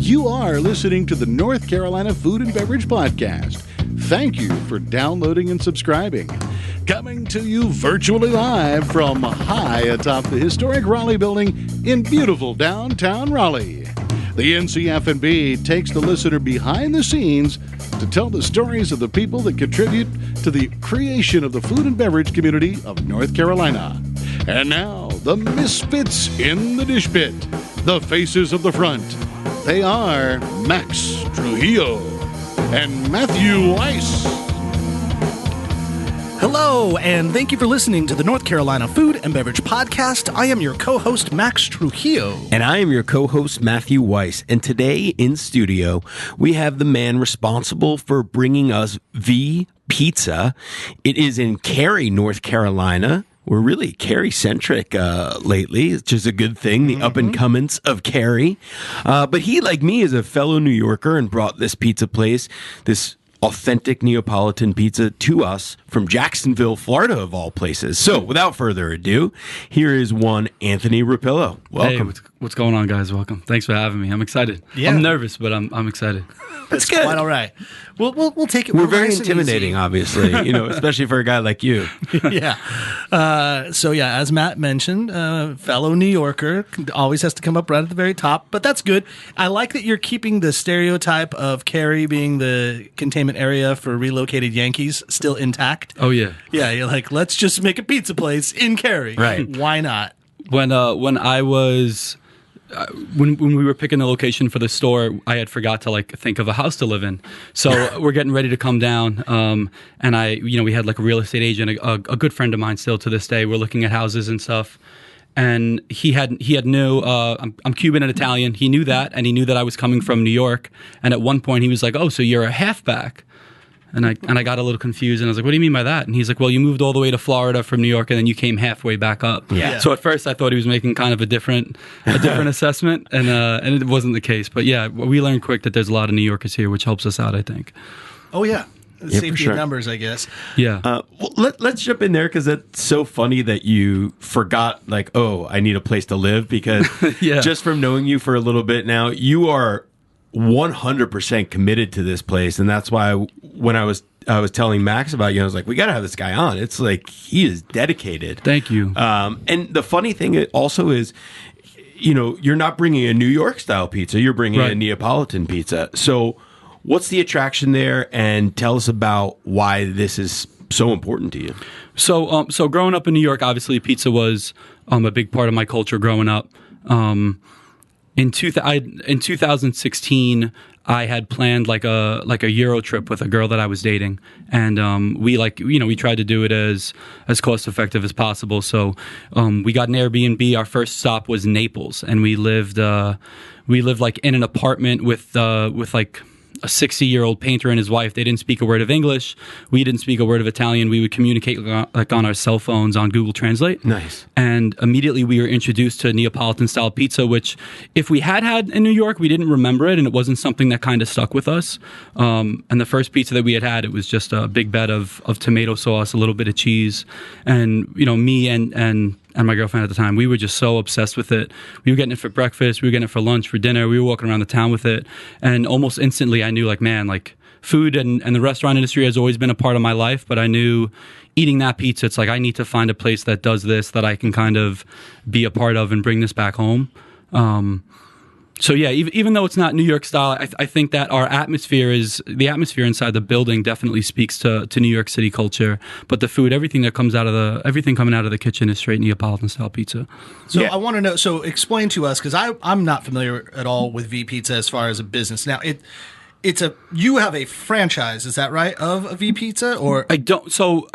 You are listening to the North Carolina Food and Beverage Podcast. Thank you for downloading and subscribing. Coming to you virtually live from high atop the historic Raleigh building in beautiful downtown Raleigh. The NCF&B takes the listener behind the scenes to tell the stories of the people that contribute to the creation of the food and beverage community of North Carolina. And now, the misfits in the dish pit, the faces of the front. They are Max Trujillo and Matthew Weiss. Hello, and thank you for listening to the North Carolina Food and Beverage Podcast. I am your co-host, Max Trujillo. And I am your co-host, Matthew Weiss. And today in studio, we have the man responsible for bringing us V Pizza. It is in Cary, North Carolina. We're really Cary-centric lately, which is a good thing, the up-and-comings of Cary. But he, like me, is a fellow New Yorker and brought this pizza place, this authentic Neapolitan pizza, to us from Jacksonville, Florida, of all places. So, without further ado, here is one Anthony Rapillo. Welcome. Hey, what's going on, guys? Welcome. Thanks for having me. I'm excited. Yeah. I'm nervous, but I'm excited. That's good. Quite all right. We'll take it. We're very nice intimidating, obviously, especially for a guy like you. Yeah. So, as Matt mentioned, fellow New Yorker, always has to come up right at the very top, but that's good. I like that you're keeping the stereotype of Cary being the containment area for relocated Yankees still intact. Oh, yeah. Yeah, you're like, let's just make a pizza place in Cary. Right. Why not? When I was... when we were picking the location for the store, I had forgot to think of a house to live in. So we're getting ready to come down, and we had a real estate agent, a good friend of mine still to this day. We're looking at houses and stuff, and he had knew I'm Cuban and Italian. He knew that, and he knew that I was coming from New York. And at one point, he was like, "Oh, so you're a halfback." And I got a little confused, and I was like, "What do you mean by that?" And he's like, "Well, you moved all the way to Florida from New York, and then you came halfway back up." Yeah. So at first, I thought he was making kind of a different assessment, and it wasn't the case. But yeah, we learned quick that there's a lot of New Yorkers here, which helps us out, I think. Oh, yeah. Safety sure. of numbers, I guess. Yeah. Let's jump in there, because it's so funny that you forgot, I need a place to live, because Yeah. just from knowing you for a little bit now, you are 100% committed to this place. And that's why when I was telling Max about you, I was like, we got to have this guy on. It's like, he is dedicated. Thank you. And the funny thing also is, you're not bringing a New York style pizza. You're bringing a Neapolitan pizza. So what's the attraction there? And tell us about why this is so important to you. So growing up in New York, obviously pizza was a big part of my culture growing up. In 2016, I had planned a Euro trip with a girl that I was dating, and we tried to do it as cost effective as possible. So we got an Airbnb. Our first stop was Naples, and we lived in an apartment with a 60-year-old painter and his wife. They didn't speak a word of English. We didn't speak a word of Italian. We would communicate on our cell phones on Google Translate. Nice. And immediately we were introduced to Neapolitan-style pizza, which if we had in New York, we didn't remember it, and it wasn't something that kind of stuck with us. And the first pizza that we had, it was just a big bed of tomato sauce, a little bit of cheese. And, me and my girlfriend at the time, we were just so obsessed with it. We were getting it for breakfast. We were getting it for lunch, for dinner. We were walking around the town with it. And almost instantly I knew, food and the restaurant industry has always been a part of my life. But I knew eating that pizza, it's I need to find a place that does this, that I can kind of be a part of and bring this back home. So yeah, even though it's not New York style, I think that the atmosphere inside the building definitely speaks to New York City culture. But the food, everything coming out of the kitchen is straight Neapolitan style pizza. So I want to know. So explain to us, because I'm not familiar at all with V Pizza as far as a business. Now you have a franchise, is that right, of a V Pizza, or I don't. So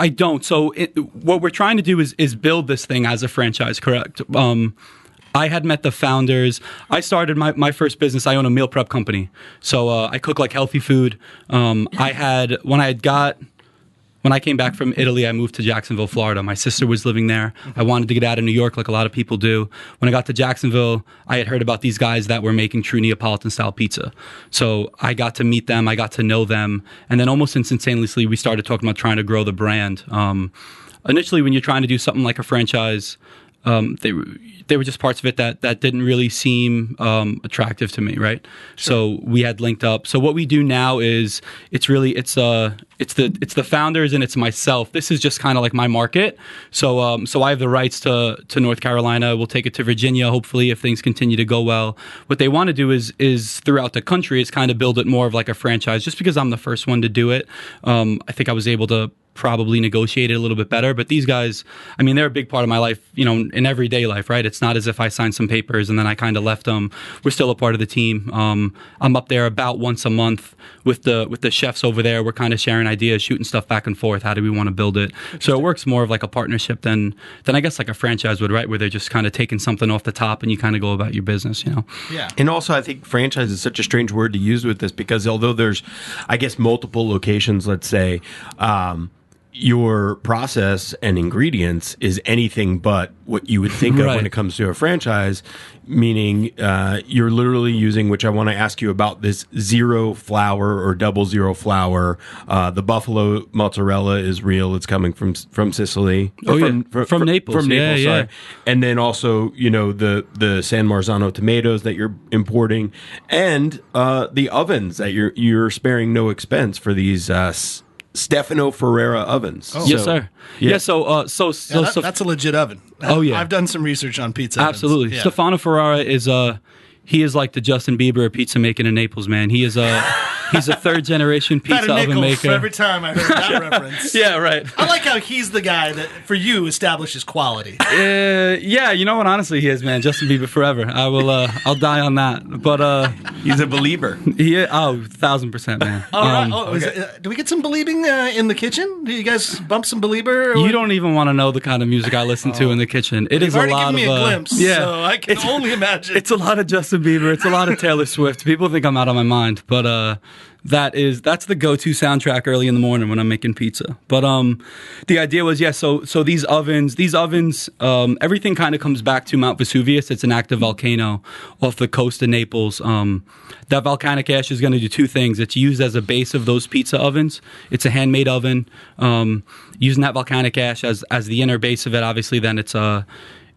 what we're trying to do is build this thing as a franchise. Correct. I had met the founders. I started my first business. I own a meal prep company. So I cook healthy food. When I came back from Italy, I moved to Jacksonville, Florida. My sister was living there. I wanted to get out of New York like a lot of people do. When I got to Jacksonville, I had heard about these guys that were making true Neapolitan-style pizza. So I got to meet them. I got to know them. And then almost instantaneously, we started talking about trying to grow the brand. Initially, when you're trying to do something like a franchise, they were just parts of it that didn't really seem attractive to me, right? Sure. So we had linked up. So what we do now is it's the founders and it's myself. This is just kind of like my market. So I have the rights to North Carolina. We'll take it to Virginia, hopefully, if things continue to go well. What they want to do is throughout the country is kind of build it more of like a franchise. Just because I'm the first one to do it, I think I was able to probably negotiate it a little bit better. But these guys, I mean, they're a big part of my life, in everyday life, right? It's not as if I signed some papers and then I kind of left them. We're still a part of the team. I'm up there about once a month with the chefs over there. We're kind of sharing ideas, shooting stuff back and forth. How do we want to build it? So it works more of like a partnership than I guess like a franchise would, right? Where they're just kind of taking something off the top and you kind of go about your business, Yeah. And also, I think franchise is such a strange word to use with this because although there's, I guess, multiple locations, let's say, your process and ingredients is anything but what you would think of when it comes to a franchise, meaning you're literally using, which I want to ask you about, this 0 flour or 00 flour. The buffalo mozzarella is real. It's coming from Sicily. From Naples. From Naples, yeah. sorry. And then also, the San Marzano tomatoes that you're importing and the ovens that you're sparing no expense for these Stefano Ferrara ovens. Oh. Yes, sir. Yeah. That's a legit oven. Oh, yeah. I've done some research on pizza Absolutely. ovens. Yeah. Stefano Ferrara is he is like the Justin Bieber of pizza making in Naples, man. He's a third generation pizza oven maker. Every time I heard that reference. Yeah, right. I like how he's the guy that, for you, establishes quality. Yeah, you know what? Honestly, he is, man. Justin Bieber forever. I'll die on that. But he's a believer. 1,000%, man. All right. Do we get some believing in the kitchen? Do you guys bump some believer? You don't even want to know the kind of music I listen to in the kitchen. It is a lot of. You've already given me a glimpse. Yeah, so I can only imagine. It's a lot of Justin Bieber. It's a lot of Taylor Swift. People think I'm out of my mind, but that's the go-to soundtrack early in the morning when I'm making pizza. But the idea was, so these ovens, everything kind of comes back to Mount Vesuvius. It's an active volcano off the coast of Naples. That volcanic ash is going to do two things. It's used as a base of those pizza ovens. It's a handmade oven. Using that volcanic ash as the inner base of it, obviously, then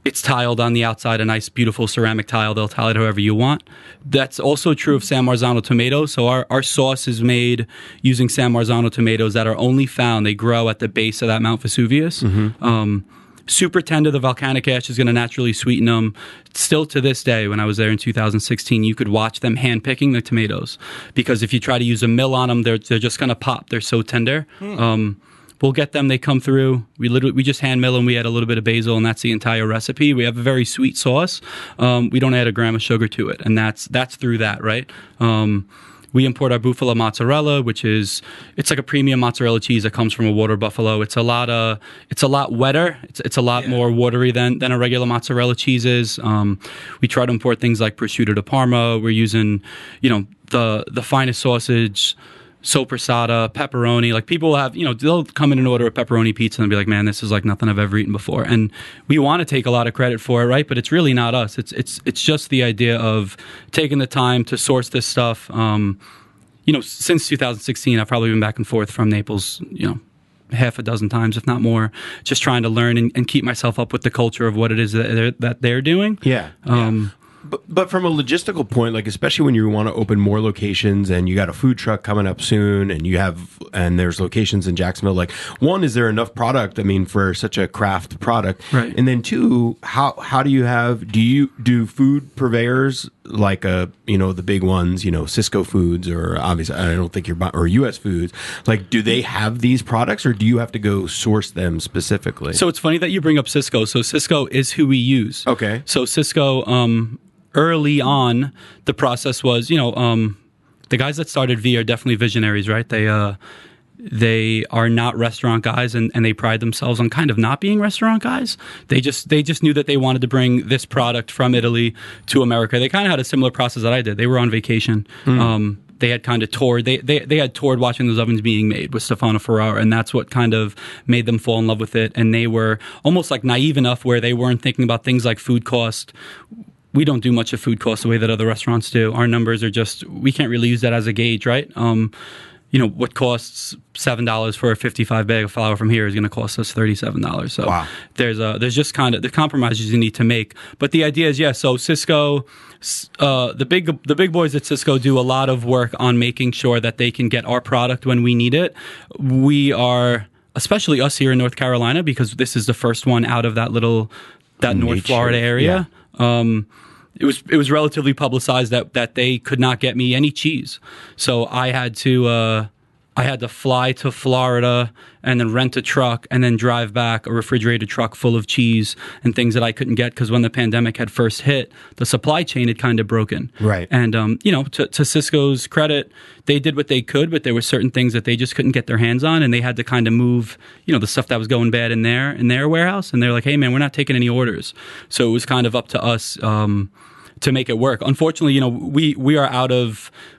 it's tiled on the outside, a nice, beautiful ceramic tile. They'll tile it however you want. That's also true of San Marzano tomatoes. So our sauce is made using San Marzano tomatoes that are only found. They grow at the base of that Mount Vesuvius. Mm-hmm. Super tender. The volcanic ash is going to naturally sweeten them. Still to this day, when I was there in 2016, you could watch them hand picking the tomatoes because if you try to use a mill on them, they're just going to pop. They're so tender. We'll get them. They come through. We just hand mill them. We add a little bit of basil, and that's the entire recipe. We have a very sweet sauce. We don't add a gram of sugar to it, and that's through that, right? We import our buffalo mozzarella, it's like a premium mozzarella cheese that comes from a water buffalo. It's a lot wetter. It's a lot more watery than a regular mozzarella cheese is. We try to import things like prosciutto di Parma. We're using, the finest sausage. Soppressata, pepperoni. Like people have, they'll come in and order a pepperoni pizza and be like, man, this is like nothing I've ever eaten before. And we want to take a lot of credit for it, right? But it's really not us. It's just the idea of taking the time to source this stuff. Since 2016, I've probably been back and forth from Naples, half a dozen times, if not more, just trying to learn and keep myself up with the culture of what it is that they're doing. Yeah. But from a logistical point, like especially when you want to open more locations and you got a food truck coming up soon and there's locations in Jacksonville, like one, is there enough product, for such a craft product? Right. And then two, how do you do food purveyors like the big ones, Cisco Foods or obviously I don't think or US Foods, like do they have these products or do you have to go source them specifically? So it's funny that you bring up Cisco. So Cisco is who we use. Okay. So Cisco, early on, the process was, the guys that started V are definitely visionaries, right? They are not restaurant guys, and they pride themselves on kind of not being restaurant guys. They just knew that they wanted to bring this product from Italy to America. They kind of had a similar process that I did. They were on vacation. They had kind of toured. They had toured watching those ovens being made with Stefano Ferrara, and that's what kind of made them fall in love with it. And they were almost like naive enough where they weren't thinking about things like food cost. We don't do much of food costs the way that other restaurants do. Our numbers are we can't really use that as a gauge, right? what costs $7 for a 55 bag of flour from here is going to cost us $37. So wow. there's just kind of the compromises you need to make. But the idea is, so Cisco, the big boys at Cisco do a lot of work on making sure that they can get our product when we need it. We are, especially us here in North Carolina, because this is the first one out of that North Florida area. Yeah. It was relatively publicized that they could not get me any cheese, so I had to fly to Florida and then rent a truck and then drive back a refrigerated truck full of cheese and things that I couldn't get because when the pandemic had first hit, the supply chain had kind of broken. Right. And to Cisco's credit, they did what they could, but there were certain things that they just couldn't get their hands on, and they had to kind of move the stuff that was going bad in their warehouse, and they're like, hey man, we're not taking any orders. So it was kind of up to us to make it work. Unfortunately, we are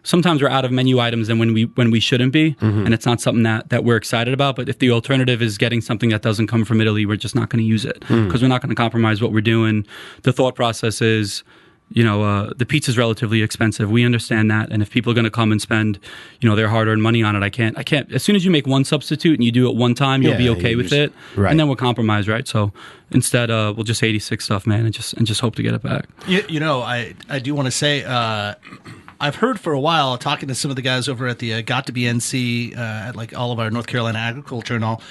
sometimes we're out of menu items than when we shouldn't be, and it's not something that we're excited about. But if the alternative is getting something that doesn't come from Italy, we're just not going to use it because we're not going to compromise what we're doing. The thought process is, the pizza's relatively expensive. We understand that, and if people are going to come and spend, their hard-earned money on it, I can't. As soon as you make one substitute and you do it one time, you'll be okay with it, right. And then we'll compromise, right? So instead, we'll just 86 stuff, man, and just hope to get it back. I do want to say, I've heard for a while, talking to some of the guys over at the Got to Be NC, at like all of our North Carolina agriculture and all.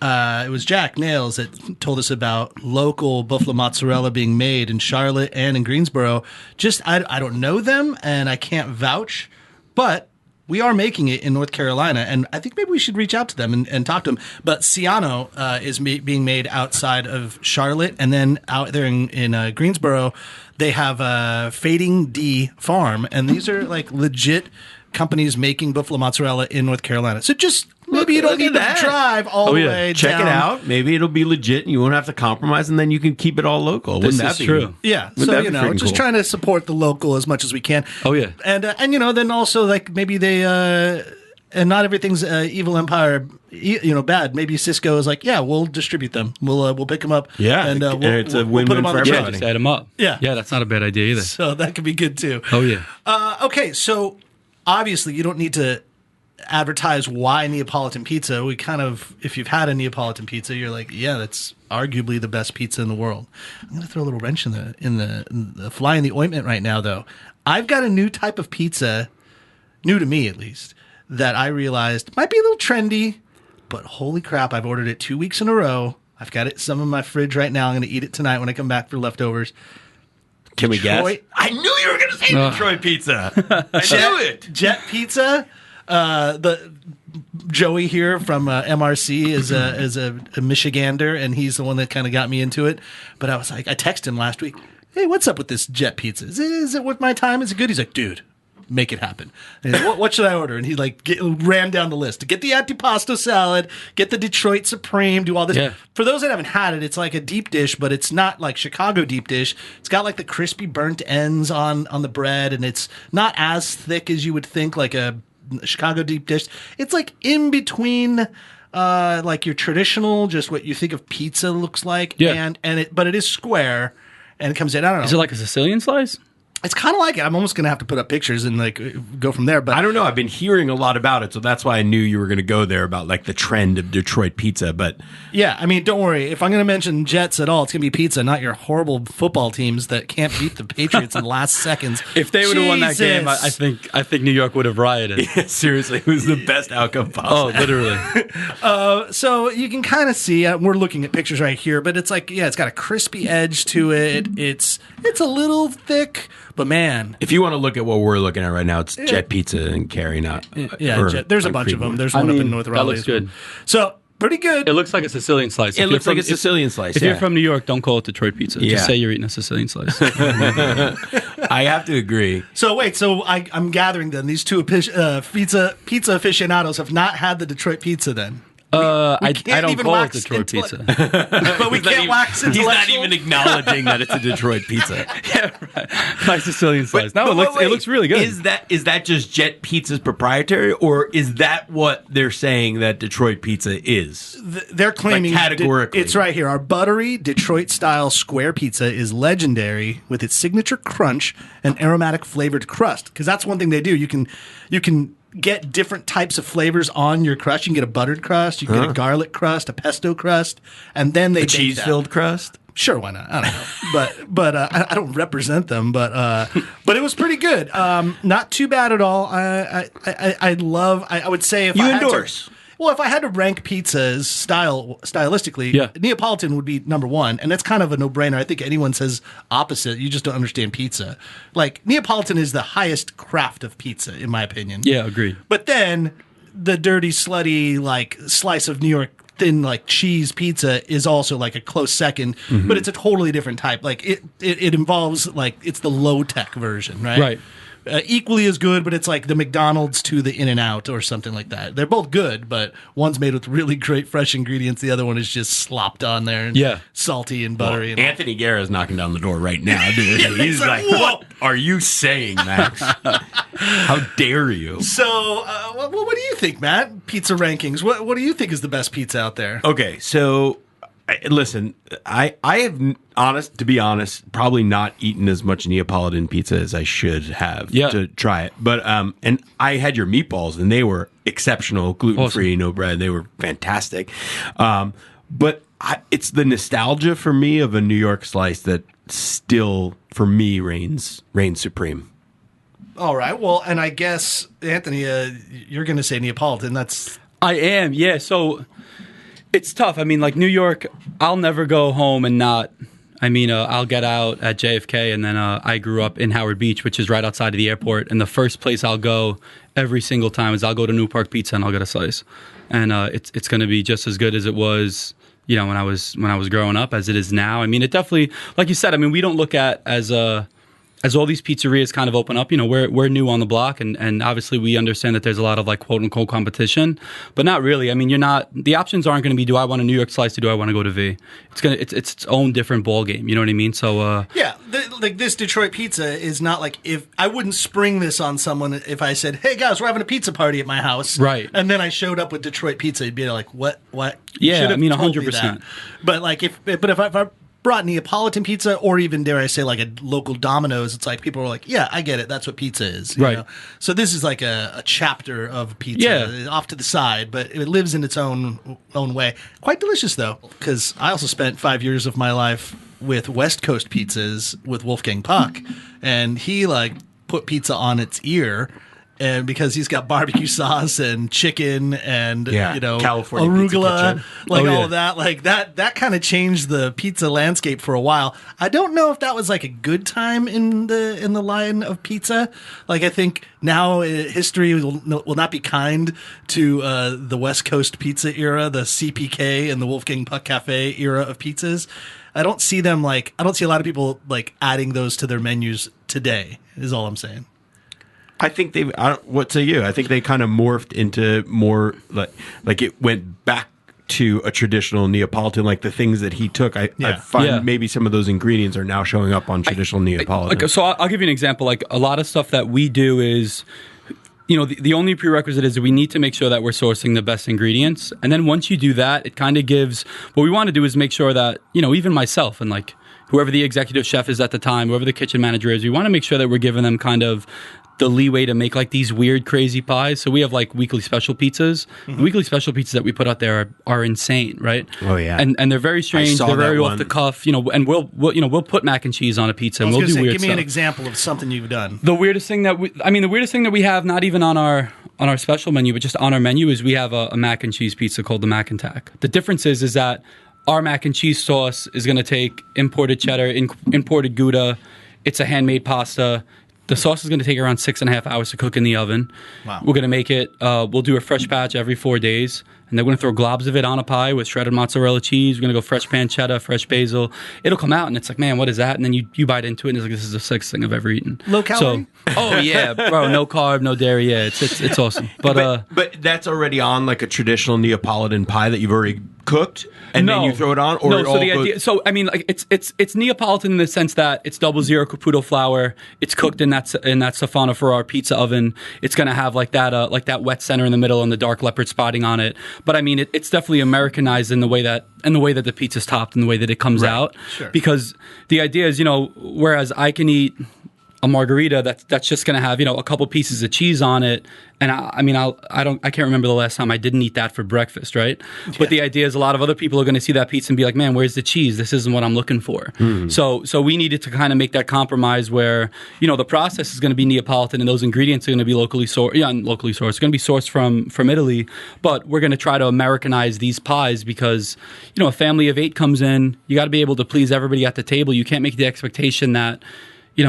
It was Jack Nails that told us about local buffalo mozzarella being made in Charlotte and in Greensboro. I don't know them, and I can't vouch, but we are making it in North Carolina, and I think maybe we should reach out to them and talk to them. But Ciano is being made outside of Charlotte, and then out there in Greensboro, they have Fading D Farm, and these are like legit companies making buffalo mozzarella in North Carolina. So maybe you don't need to drive all the way Check down. it out. Maybe it'll be legit and you won't have to compromise, and then you can keep it all local. This is true. Yeah. So, just trying to support the local as much as we can. Oh, yeah. And then also, like, maybe they, and not everything's evil empire, bad. Maybe Cisco is like, yeah, we'll distribute them. We'll pick them up. Yeah. And it's a we'll put win-win them on for the truck. everybody. Just add them up. Yeah. Yeah, that's not a bad idea either. So that could be good, too. Oh, yeah. Okay, so obviously you don't need to advertise why Neapolitan pizza. We kind of, if you've had a Neapolitan pizza, you're like, yeah, that's arguably the best pizza in the world. I'm going to throw a little wrench in the fly in the ointment right now, though. I've got a new type of pizza, new to me at least, that I realized might be a little trendy, but holy crap, I've ordered it 2 weeks in a row. I've got it some in my fridge right now. I'm going to eat it tonight when I come back for leftovers. Can we guess? I knew you were going to say Detroit pizza. I knew it. Jet Pizza. The Joey here from MRC is a Michigander, and he's the one that kind of got me into it. But I was like, I texted him last week. Hey, what's up with this Jet Pizza? Is it worth my time? Is it good? He's like, dude, make it happen. And he's like, what should I order? And he ran down the list. Get the antipasto salad, get the Detroit Supreme, do all this. Yeah. For those that haven't had it, it's like a deep dish, but it's not like Chicago deep dish. It's got like the crispy burnt ends on the bread, and it's not as thick as you would think, like a Chicago deep dish. It's like in between like your traditional, just what you think of pizza looks like. Yeah. But it is square, and it comes in, I don't know. Is it like a Sicilian slice? It's kind of like it. I'm almost going to have to put up pictures and like go from there. But I don't know. I've been hearing a lot about it, so that's why I knew you were going to go there about like the trend of Detroit pizza. But yeah, I mean, don't worry. If I'm going to mention Jets at all, it's going to be pizza, not your horrible football teams that can't beat the Patriots in the last seconds. If they would have won that game, I think New York would have rioted. Yeah, seriously, it was the best outcome possible. Oh, literally. So you can kind of see. We're looking at pictures right here, but it's like, yeah, it's got a crispy edge to it. It's a little thick. But man, if you want to look at what we're looking at right now, it's Jet Pizza and Cary. There's a bunch of them. There's one up in North Raleigh. That looks good. So pretty good. It looks like a Sicilian slice. It looks like a Sicilian slice. If you're from New York, don't call it Detroit pizza. Yeah. Just say you're eating a Sicilian slice. I have to agree. So wait, I'm gathering then these two pizza aficionados have not had the Detroit pizza then. I don't call it Detroit pizza. But we can't wax intellectual. He's not even acknowledging that it's a Detroit pizza. Yeah, right. My Sicilian slice. It looks really good. Is that just Jet Pizza's proprietary, or is that what they're saying that Detroit pizza is? They're claiming, like categorically. It's right here. Our buttery Detroit-style square pizza is legendary with its signature crunch and aromatic flavored crust. Because that's one thing they do. You can get different types of flavors on your crust. You can get a buttered crust, you can get a garlic crust, a pesto crust, and then they cheese-filled crust. Sure, why not? I don't know, but I don't represent them, but it was pretty good. Not too bad at all. I would say if you I endorse. Well, if I had to rank pizzas stylistically, Neapolitan would be number one, and that's kind of a no-brainer. I think anyone says opposite, you just don't understand pizza. Like, Neapolitan is the highest craft of pizza, in my opinion. Yeah, agreed. But then, the dirty, slutty, like, slice of New York thin, like, cheese pizza is also, like, a close second, but it's a totally different type. Like, it involves, like, it's the low-tech version, right? Right. Equally as good, but it's like the McDonald's to the In-N-Out or something like that. They're both good, but one's made with really great fresh ingredients. The other one is just slopped on there and salty and buttery. Well, Anthony Guerra is knocking down the door right now, dude. He's like, what are you saying, Max? How dare you? So, what do you think, Matt? Pizza rankings. What do you think is the best pizza out there? Okay, so listen, I have to be honest, probably not eaten as much Neapolitan pizza as I should have to try it. But and I had your meatballs, and they were exceptional, gluten-free, no bread. They were fantastic. But it's the nostalgia for me of a New York slice that still, for me, reigns supreme. All right. Well, and I guess Anthony, you're going to say Neapolitan. I am. Yeah. So. It's tough. I mean, like New York, I'll never go home and not. I mean, I'll get out at JFK, and then I grew up in Howard Beach, which is right outside of the airport. And the first place I'll go every single time is I'll go to New Park Pizza and I'll get a slice. And it's going to be just as good as it was, when I was growing up as it is now. I mean, it definitely, like you said. I mean, we don't look at as all these pizzerias kind of open up, we're new on the block, and obviously we understand that there's a lot of like quote unquote competition, but not really. I mean, the options aren't going to be, do I want a New York slice or do I want to go to V? It's its own different ball game. You know what I mean? So like this Detroit pizza is not like, if I wouldn't spring this on someone if I said, hey guys, we're having a pizza party at my house, right? And then I showed up with Detroit pizza, you'd be like, what? Yeah, I mean, 100%. But like if I brought Neapolitan pizza, or even, dare I say, like a local Domino's, it's like people are like, yeah, I get it, that's what pizza is, you know? So this is like a chapter of pizza off to the side, but it lives in its own way. Quite delicious though, because I also spent 5 years of my life with West Coast pizzas with Wolfgang Puck, and he like put pizza on its ear. And because he's got barbecue sauce and chicken and California arugula, all of that, like that kind of changed the pizza landscape for a while. I don't know if that was like a good time in the line of pizza. Like I think now history will not be kind to the West Coast pizza era, the CPK and the Wolfgang Puck Cafe era of pizzas. I don't see a lot of people like adding those to their menus today. Is all I'm saying. I think what say you? I think they kind of morphed into more like it went back to a traditional Neapolitan, like the things that he took. I find maybe some of those ingredients are now showing up on traditional Neapolitan. So I'll give you an example. Like a lot of stuff that we do is, the only prerequisite is that we need to make sure that we're sourcing the best ingredients. And then once you do that, it kind of gives, what we want to do is make sure that, even myself and like whoever the executive chef is at the time, whoever the kitchen manager is, we want to make sure that we're giving them kind of the leeway to make like these weird, crazy pies. So we have like weekly special pizzas. Mm-hmm. The weekly special pizzas that we put out there are insane, right? Oh yeah, and they're very strange. They're very off the cuff, and we'll put mac and cheese on a pizza, and we'll do weird stuff. Give me an example of something you've done. The weirdest thing that we have, not even on our special menu, but just on our menu, is we have a mac and cheese pizza called the Mac and Tack. The difference is that our mac and cheese sauce is going to take imported cheddar, imported Gouda. It's a handmade pasta. The sauce is going to take around 6.5 hours to cook in the oven. Wow. We're going to make it, we'll do a fresh batch every 4 days. And then we're going to throw globs of it on a pie with shredded mozzarella cheese. We're going to go fresh pancetta, fresh basil. It'll come out and it's like, man, what is that? And then you bite into it and it's like, this is the sickest thing I've ever eaten. Low calorie? Oh yeah, bro, no carb, no dairy. Yeah, it's awesome. But that's already on like a traditional Neapolitan pie that you've already cooked, and then you throw it on. Or no, so the idea. So I mean, like it's Neapolitan in the sense that it's 00 Caputo flour. It's cooked in that Stefano Ferrara pizza oven. It's gonna have like that wet center in the middle and the dark leopard spotting on it. But I mean, it's definitely Americanized in the way that the pizza's topped and the way that it comes out. Sure. Because the idea is, whereas I can eat a margarita that's just going to have, a couple pieces of cheese on it. And I can't remember the last time I didn't eat that for breakfast, right? Yeah. But the idea is a lot of other people are going to see that pizza and be like, man, where's the cheese? This isn't what I'm looking for. Mm-hmm. So we needed to kind of make that compromise where, the process is going to be Neapolitan and those ingredients are going to be locally sourced. Yeah, locally sourced. It's going to be sourced from Italy, but we're going to try to Americanize these pies because, a family of 8 comes in, you got to be able to please everybody at the table. You can't make the expectation that your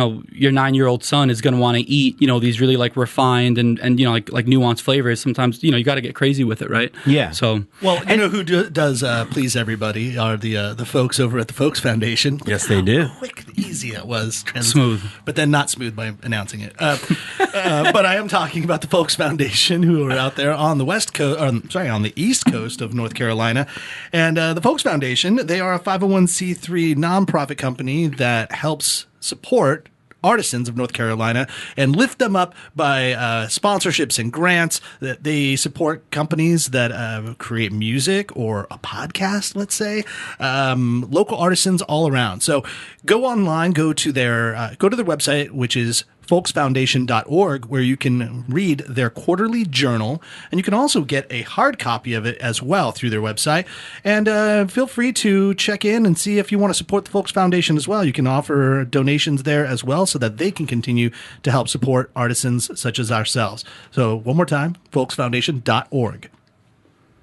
9-year-old son is going to want to eat, these really like refined and like nuanced flavors. Sometimes, you got to get crazy with it, right? Yeah. So, well, who does please everybody are the folks over at the Folks Foundation. Yes, they do. How quick and easy it was. Smooth. But then not smooth by announcing it. But I am talking about the Folks Foundation who are out there on the on the East Coast of North Carolina. And the Folks Foundation, they are a 501c3 nonprofit company that helps support artisans of North Carolina and lift them up by sponsorships and grants. That they support companies that create music or a podcast, let's say, local artisans all around. So go online, go to their website, which is folksfoundation.org, where you can read their quarterly journal, and you can also get a hard copy of it as well through their website. And feel free to check in and see if you want to support the Folks Foundation as well. You can offer donations there as well so that they can continue to help support artisans such as ourselves. So one more time, folksfoundation.org.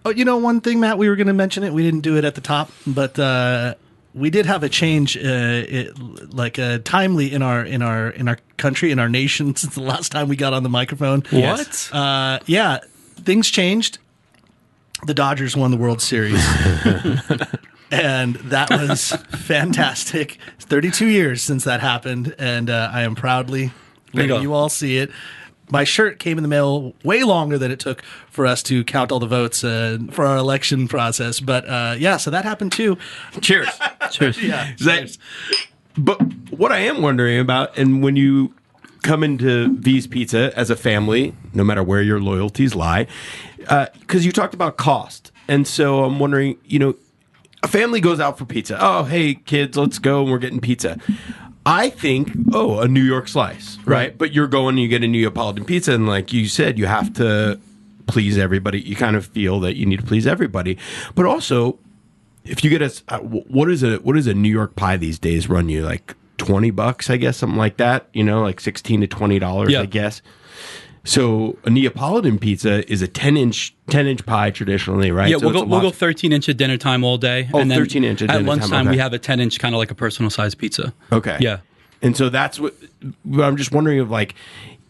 Oh, one thing, Matt, we were going to mention it. We didn't do it at the top, but we did have a change, timely in our country, in our nation, since the last time we got on the microphone. What? Yeah, things changed. The Dodgers won the World Series, and that was fantastic. It's 32 years since that happened, and I am proudly letting you all see it. My shirt came in the mail way longer than it took for us to count all the votes for our election process. But so that happened too. Cheers. Cheers. Yeah. Cheers. But what I am wondering about, and when you come into V's Pizza as a family, no matter where your loyalties lie, because you talked about cost. And so I'm wondering, a family goes out for pizza. Oh, hey, kids, let's go. And we're getting pizza. I think, a New York slice, right? But you're going, you get a Neapolitan pizza, and like you said, you have to please everybody. You kind of feel that you need to please everybody. But also, if you get what is a New York pie these days run you? Like $20, I guess, something like that. Like $16 to $20, I guess. So a Neapolitan pizza is a 10-inch pie traditionally, right? Yeah, so we'll go 13-inch at dinner time all day. Oh, and then 13-inch at dinner time. At lunchtime, okay. we have a 10-inch kind of like a personal size pizza. Okay. Yeah. And so that's what I'm just wondering of, like,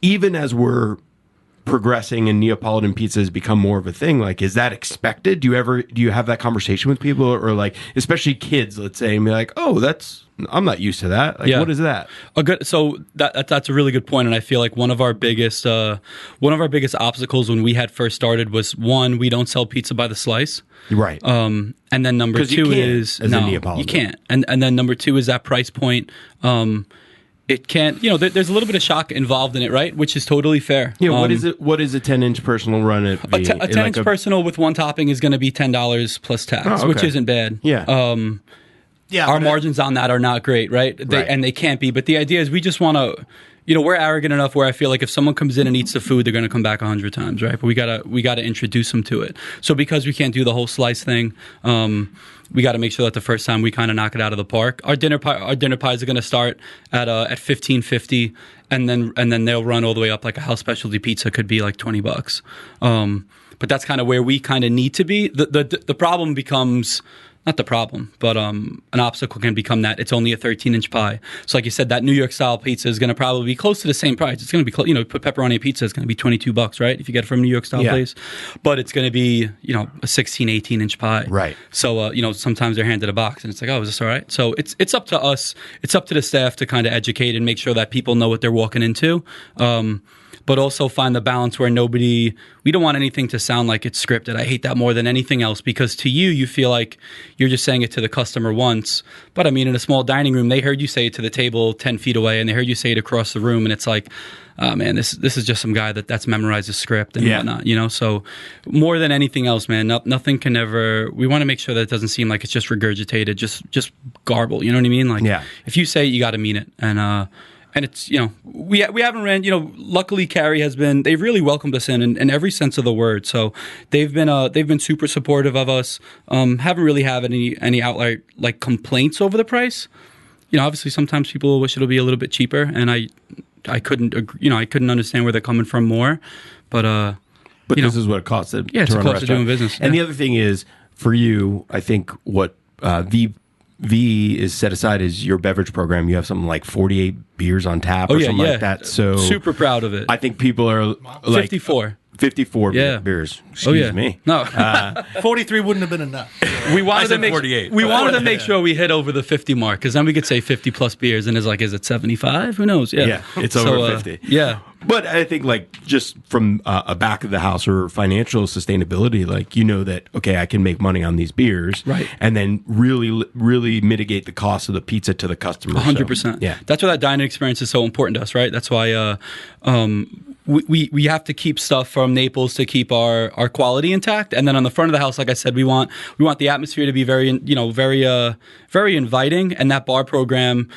even as we're progressing and Neapolitan pizza has become more of a thing, like, is that expected? Do you have that conversation with people, or like, especially kids, let's say, and be like, I'm not used to that. Like, what is that? So that's a really good point, and I feel like one of our biggest obstacles when we had first started was, one, we don't sell pizza by the slice, right? And then number two is a Neapolitan. You can't, and then number two is that price point. It can't, there's a little bit of shock involved in it, right? Which is totally fair. Yeah. What is it? What is a 10-inch personal run at V? A 10-inch personal with one topping is going to be $10 plus tax, which isn't bad. Yeah. Our margins on that are not great, right? And they can't be. But the idea is we just want to, we're arrogant enough where I feel like if someone comes in and eats the food, they're going to come back 100 times, right? But we gotta introduce them to it. So because we can't do the whole slice thing, we got to make sure that the first time we kind of knock it out of the park. Our dinner pies are going to start at $15.50, and then they'll run all the way up. Like a house specialty pizza could be like $20. But that's kind of where we kind of need to be. The problem becomes. Not the problem, but an obstacle can become that it's only a 13-inch pie. So like you said, that New York style pizza is going to probably be close to the same price. It's going to be, put pepperoni pizza is going to be $22, right? If you get it from a New York style place. But it's going to be, a 16, 18-inch pie. Right. So, sometimes they're handed a box and it's like, oh, is this all right? So it's up to us. It's up to the staff to kind of educate and make sure that people know what they're walking into. But also find the balance where we don't want anything to sound like it's scripted. I hate that more than anything else, because to you feel like you're just saying it to the customer once. But I mean, in a small dining room, they heard you say it to the table 10 feet away, and they heard you say it across the room, and it's like, oh man, this is just some guy that's memorized a script and whatnot, So more than anything else, man, nothing can ever. We want to make sure that it doesn't seem like it's just regurgitated, just garble. You know what I mean? Like, if you say it, you got to mean it, And it's, we haven't ran, luckily Cary they've really welcomed us in every sense of the word. So they've been super supportive of us. Haven't really had any outright like complaints over the price. Obviously sometimes people wish it'll be a little bit cheaper, and I couldn't agree, I couldn't understand where they're coming from more, but this is what it costs to it's a run a cost of doing business. And the other thing is, for you, I think what V is set aside is your beverage program. You have something like 48 beers on tap or something like that. So super proud of it. I think people are like 54 beers. Excuse me. No, 43 wouldn't have been enough. We wanted to make 48. We wanted to make sure we hit over the 50 mark, because then we could say 50 plus beers, and it's like, is it 75? Who knows? Yeah, it's over 50. Yeah. But I think, like, just from a back of the house or financial sustainability, like, that, okay, I can make money on these beers. Right. And then really, really mitigate the cost of the pizza to the customer. 100%. Yeah. That's why that dining experience is so important to us, right? That's why we have to keep stuff from Naples to keep our quality intact. And then on the front of the house, like I said, we want the atmosphere to be very, very inviting. And that bar program,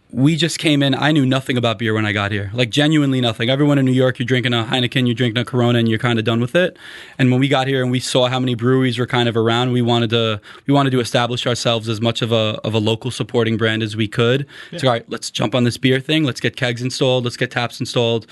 we just came in. I knew nothing about beer when I got here, like genuinely nothing. Everyone in New York, you're drinking a Heineken, you're drinking a Corona, and you're kind of done with it. And when we got here and we saw how many breweries were kind of around, we wanted to establish ourselves as much of a local supporting brand as we could. Yeah. So, all right, let's jump on this beer thing. Let's get kegs installed. Let's get taps installed.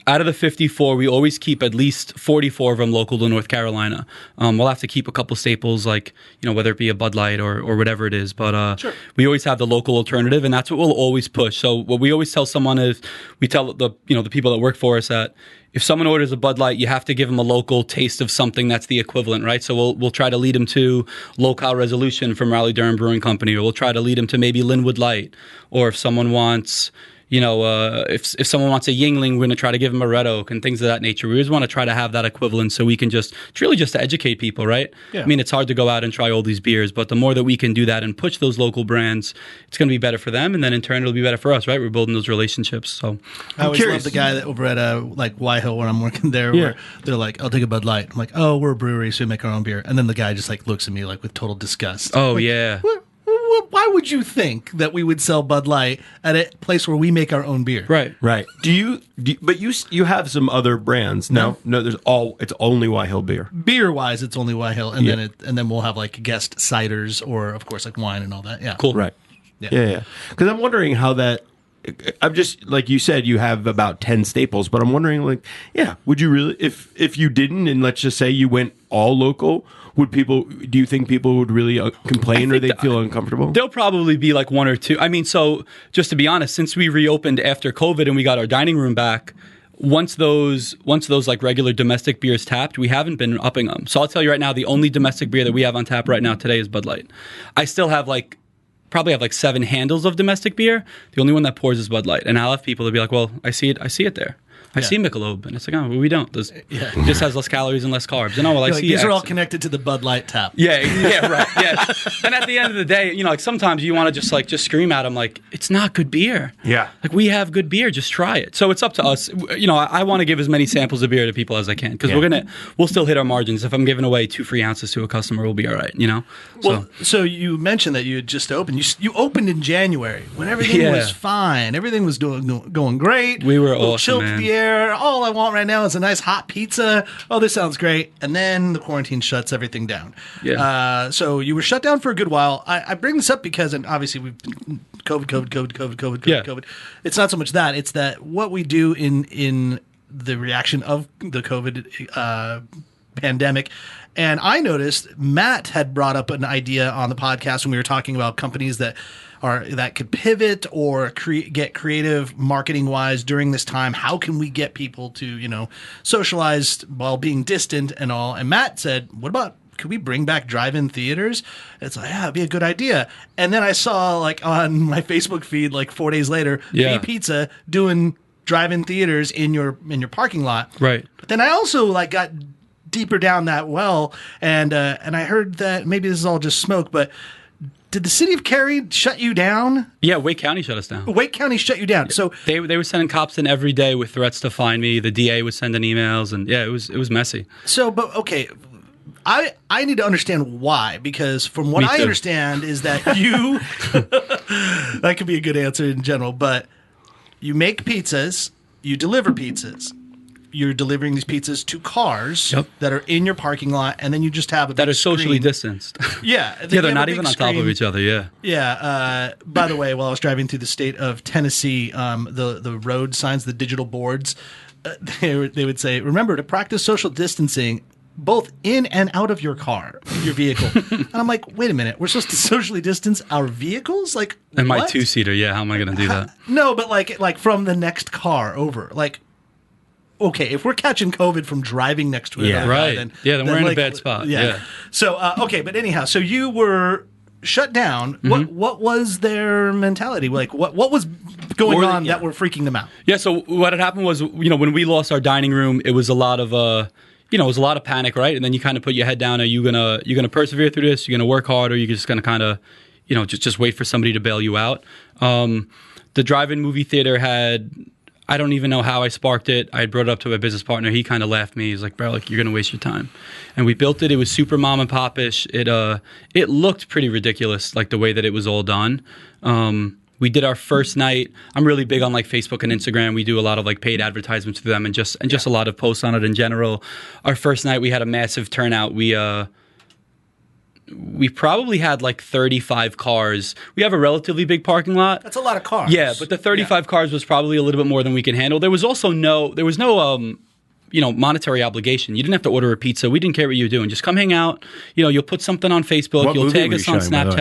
Out of the 54, we always keep at least 44 of them local to North Carolina. We'll have to keep a couple staples, like, whether it be a Bud Light or whatever it is. But sure. We always have the local alternative, and that's what we'll always push. So what we always tell someone is, we tell the people that work for us that if someone orders a Bud Light, you have to give them a local taste of something that's the equivalent, right? So we'll try to lead them to Local Resolution from Raleigh Durham Brewing Company, or we'll try to lead them to maybe Linwood Light, or if someone wants, if someone wants a Yingling, we're going to try to give them a Red Oak and things of that nature. We always want to try to have that equivalent, so we can it's really just to educate people, right? Yeah. I mean, it's hard to go out and try all these beers, but the more that we can do that and push those local brands, it's going to be better for them, and then in turn it'll be better for us, right? We're building those relationships. So I always love the guy that over at like Weiss when I'm working there, where they're like, "I'll take a Bud Light." I'm like, "Oh, we're a brewery, so we make our own beer," and then the guy just like looks at me like with total disgust. Oh, like, yeah. Why would you think that we would sell Bud Light at a place where we make our own beer? Right. But you have some other brands. No, it's only Wye Hill beer. Beer wise, it's only Wye Hill, and then we'll have like guest ciders, or of course like wine and all that. Yeah. Cool. Right. Yeah. Because I'm wondering how that. I'm just, like you said, you have about 10 staples, but I'm wondering, like, would you really, if you didn't, and let's just say you went all local, do you think people would really complain, or they'd feel uncomfortable? There'll probably be like one or two. I mean, so just to be honest, since we reopened after COVID and we got our dining room back, once those like regular domestic beers tapped, we haven't been upping them. So I'll tell you right now, the only domestic beer that we have on tap right now today is Bud Light. I still have probably have 7 handles of domestic beer. The only one that pours is Bud Light. And I'll have people that be like, well, I see it there. I see Michelob, and it's like, oh, well, we don't. It just has less calories and less carbs. And I see these are all connected to the Bud Light tap. Yeah, right. Yeah. And at the end of the day, like sometimes you want to just scream at them like, it's not good beer. Yeah. Like, we have good beer, just try it. So it's up to us. I want to give as many samples of beer to people as I can, because we'll still hit our margins. If I'm giving away 2 free ounces to a customer, we'll be all right. Well, so you mentioned that you had just opened. You opened in January when everything was fine. Everything was going great. We were awesome, chilled man. The air. All I want right now is a nice hot pizza. Oh, this sounds great. And then the quarantine shuts everything down. Yeah. So you were shut down for a good while. I bring this up because, and obviously we've been COVID. It's not so much that. It's that what we do in the reaction of the COVID pandemic. And I noticed Matt had brought up an idea on the podcast when we were talking about companies that could pivot or get creative marketing wise during this time. How can we get people to, socialize while being distant and all? And Matt said, what about, could we bring back drive-in theaters? It's like, it'd be a good idea. And then I saw on my Facebook feed 4 days later, V Pizza doing drive-in theaters in your parking lot. Right. But then I also got deeper down that well, and I heard that maybe this is all just smoke, but did the city of Cary shut you down? Yeah, Wake County shut us down. Wake County shut you down. So they were sending cops in every day with threats to find me. The DA was sending emails, and it was messy. So, but okay, I need to understand why, because from what I understand is that you that could be a good answer in general, but you make pizzas, you deliver pizzas. You're delivering these pizzas to cars that are in your parking lot, and then you just have a that big are socially screen. distanced. Yeah, they're not even on top of each other. Yeah, yeah. By the way, while I was driving through the state of Tennessee, the road signs, the digital boards, they would say, "Remember to practice social distancing, both in and out of your car, your vehicle." And I'm like, wait a minute, we're supposed to socially distance our vehicles, like and my what? 2-seater. Yeah, how am I going to do that? No, but like from the next car over, like. Okay, if we're catching COVID from driving next to another guy, then we're in a bad spot. Yeah. So okay, but anyhow, so you were shut down. Mm-hmm. What was their mentality? Like what was going on that were freaking them out? Yeah. So what had happened was, when we lost our dining room, it was a lot of it was a lot of panic, right? And then you kind of put your head down. Are you gonna persevere through this? You're gonna work hard, or you're just gonna kind of just wait for somebody to bail you out. The drive-in movie theater had. I don't even know how I sparked it. I brought it up to my business partner. He kind of laughed at me. He's like, "Bro, like you're gonna waste your time." And we built it. It was super mom and pop-ish. It looked pretty ridiculous, like the way that it was all done. We did our first night. I'm really big on like Facebook and Instagram. We do a lot of like paid advertisements for them and just a lot of posts on it in general. Our first night we had a massive turnout. We probably had like 35 cars. We have a relatively big parking lot. That's a lot of cars. Yeah, but the 35 cars was probably a little bit more than we can handle. There was also no monetary obligation. You didn't have to order a pizza. We didn't care what you were doing. Just come hang out. You'll put something on Facebook. What You'll movie tag were us you on showing, by the way?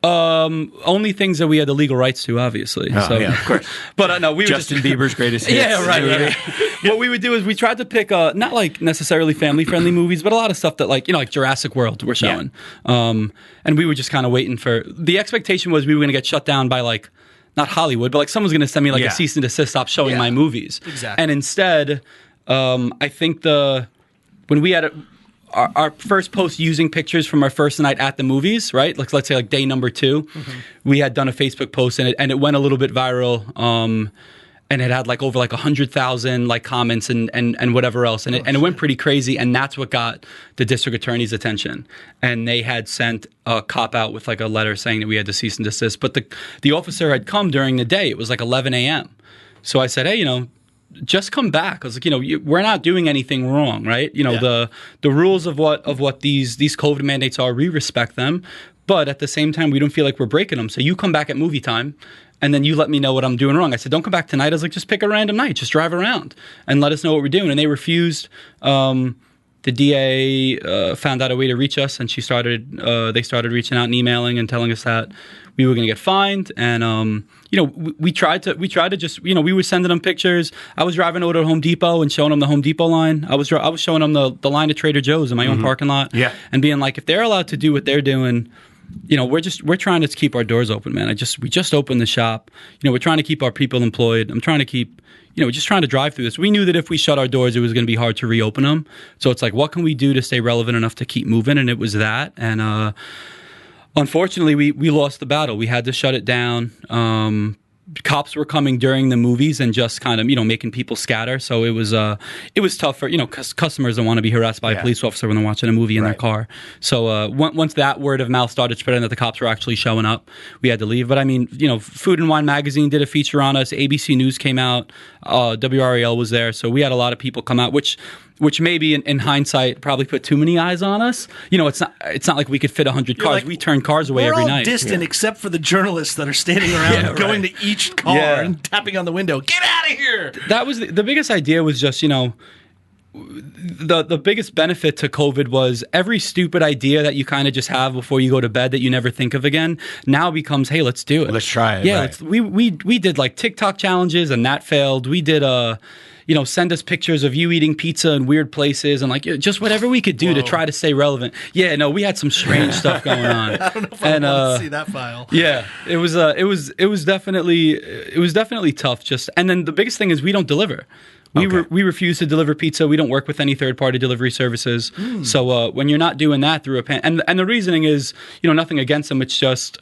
Snapchat. Only things that we had the legal rights to, obviously. Oh, yeah, of course. But no, we were Justin Bieber's greatest hits. Yeah, right. What we would do is we tried to pick not like necessarily family-friendly movies, but a lot of stuff that like Jurassic World we're showing. And we were just kind of waiting for the expectation was we were going to get shut down by like not Hollywood, but like someone's going to send me like a cease and desist, stop showing my movies. Exactly. And instead, I think when we had our first post using pictures from our first night at the movies, right? Like let's say like day number 2, we had done a Facebook post and it went a little bit viral. And it had like over like 100,000 like comments and whatever else. And it went pretty crazy. And that's what got the district attorney's attention. And they had sent a cop out with like a letter saying that we had to cease and desist. But the officer had come during the day. It was like 11 a.m. So I said, hey, just come back. I was like, we're not doing anything wrong, right? The rules of what these COVID mandates are, we respect them. But at the same time, we don't feel like we're breaking them. So you come back at movie time. And then you let me know what I'm doing wrong. I said, don't come back tonight. I was like, just pick a random night. Just drive around and let us know what we're doing. And they refused. The DA found out a way to reach us, and they started reaching out and emailing and telling us that we were going to get fined. And, we tried to just, we were sending them pictures. I was driving over to Home Depot and showing them the Home Depot line. I was showing them the line to Trader Joe's in my own parking lot. Yeah. And being like, if they're allowed to do what they're doing, we're trying to keep our doors open, man. We just opened the shop. We're trying to keep our people employed. I'm trying to keep, just trying to drive through this. We knew that if we shut our doors, it was going to be hard to reopen them. So it's like, what can we do to stay relevant enough to keep moving? And it was that. And unfortunately, we lost the battle. We had to shut it down. Cops were coming during the movies and just kind of, making people scatter. So it was tough for, because customers don't want to be harassed by a police officer when they're watching a movie in their car. So once that word of mouth started spreading that the cops were actually showing up, we had to leave. But I mean, Food and Wine Magazine did a feature on us. ABC News came out. WRAL was there. So we had a lot of people come out, which maybe in hindsight probably put too many eyes on us. It's not like we could fit 100 cars. We turn cars away every night. We're all distant except for the journalists that are standing around going to each car and tapping on the window. Get out of here! That was the biggest idea was just, the biggest benefit to COVID was every stupid idea that you kind of just have before you go to bed that you never think of again now becomes, hey, let's do it. Let's try it. Yeah, right. we did like TikTok challenges and that failed. We did send us pictures of you eating pizza in weird places and like just whatever we could do to try to stay relevant. Yeah, no, we had some strange stuff going on. I don't know if I want to see that file. Yeah, it was definitely tough. And then the biggest thing is we don't deliver. We refuse to deliver pizza. We don't work with any third-party delivery services. So when you're not doing that through and the reasoning is, nothing against them. It's just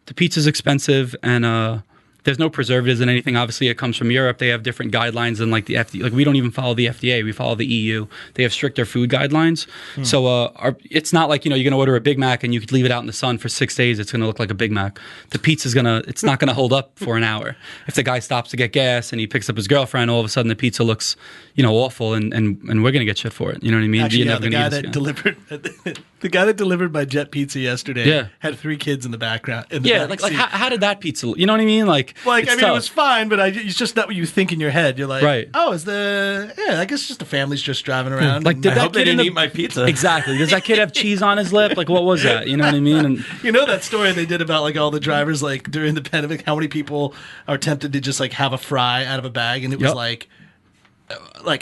the pizza's expensive and there's no preservatives in anything. Obviously, it comes from Europe. They have different guidelines than like the FDA. Like we don't even follow the FDA. We follow the EU. They have stricter food guidelines. So it's not like, you're going to order a Big Mac and you could leave it out in the sun for 6 days. It's going to look like a Big Mac. The pizza's it's not going to hold up for an hour. If the guy stops to get gas and he picks up his girlfriend, all of a sudden the pizza looks, awful, and we're going to get shit for it. You know what I mean? Actually, You're the guy that delivered the guy that delivered my jet pizza yesterday had 3 kids in the background. Like how did that pizza look? You know what I mean? Like I mean, it was fine, but it's just not what you think in your head. You're like, right. Oh, I guess just the family's just driving around. Like, did I that hope they kid didn't eat my pizza. Exactly. Does that kid have cheese on his lip? Like, what was that? You know what I mean? And that story they did about like all the drivers like during the pandemic, how many people are tempted to just like have a fry out of a bag, and it was like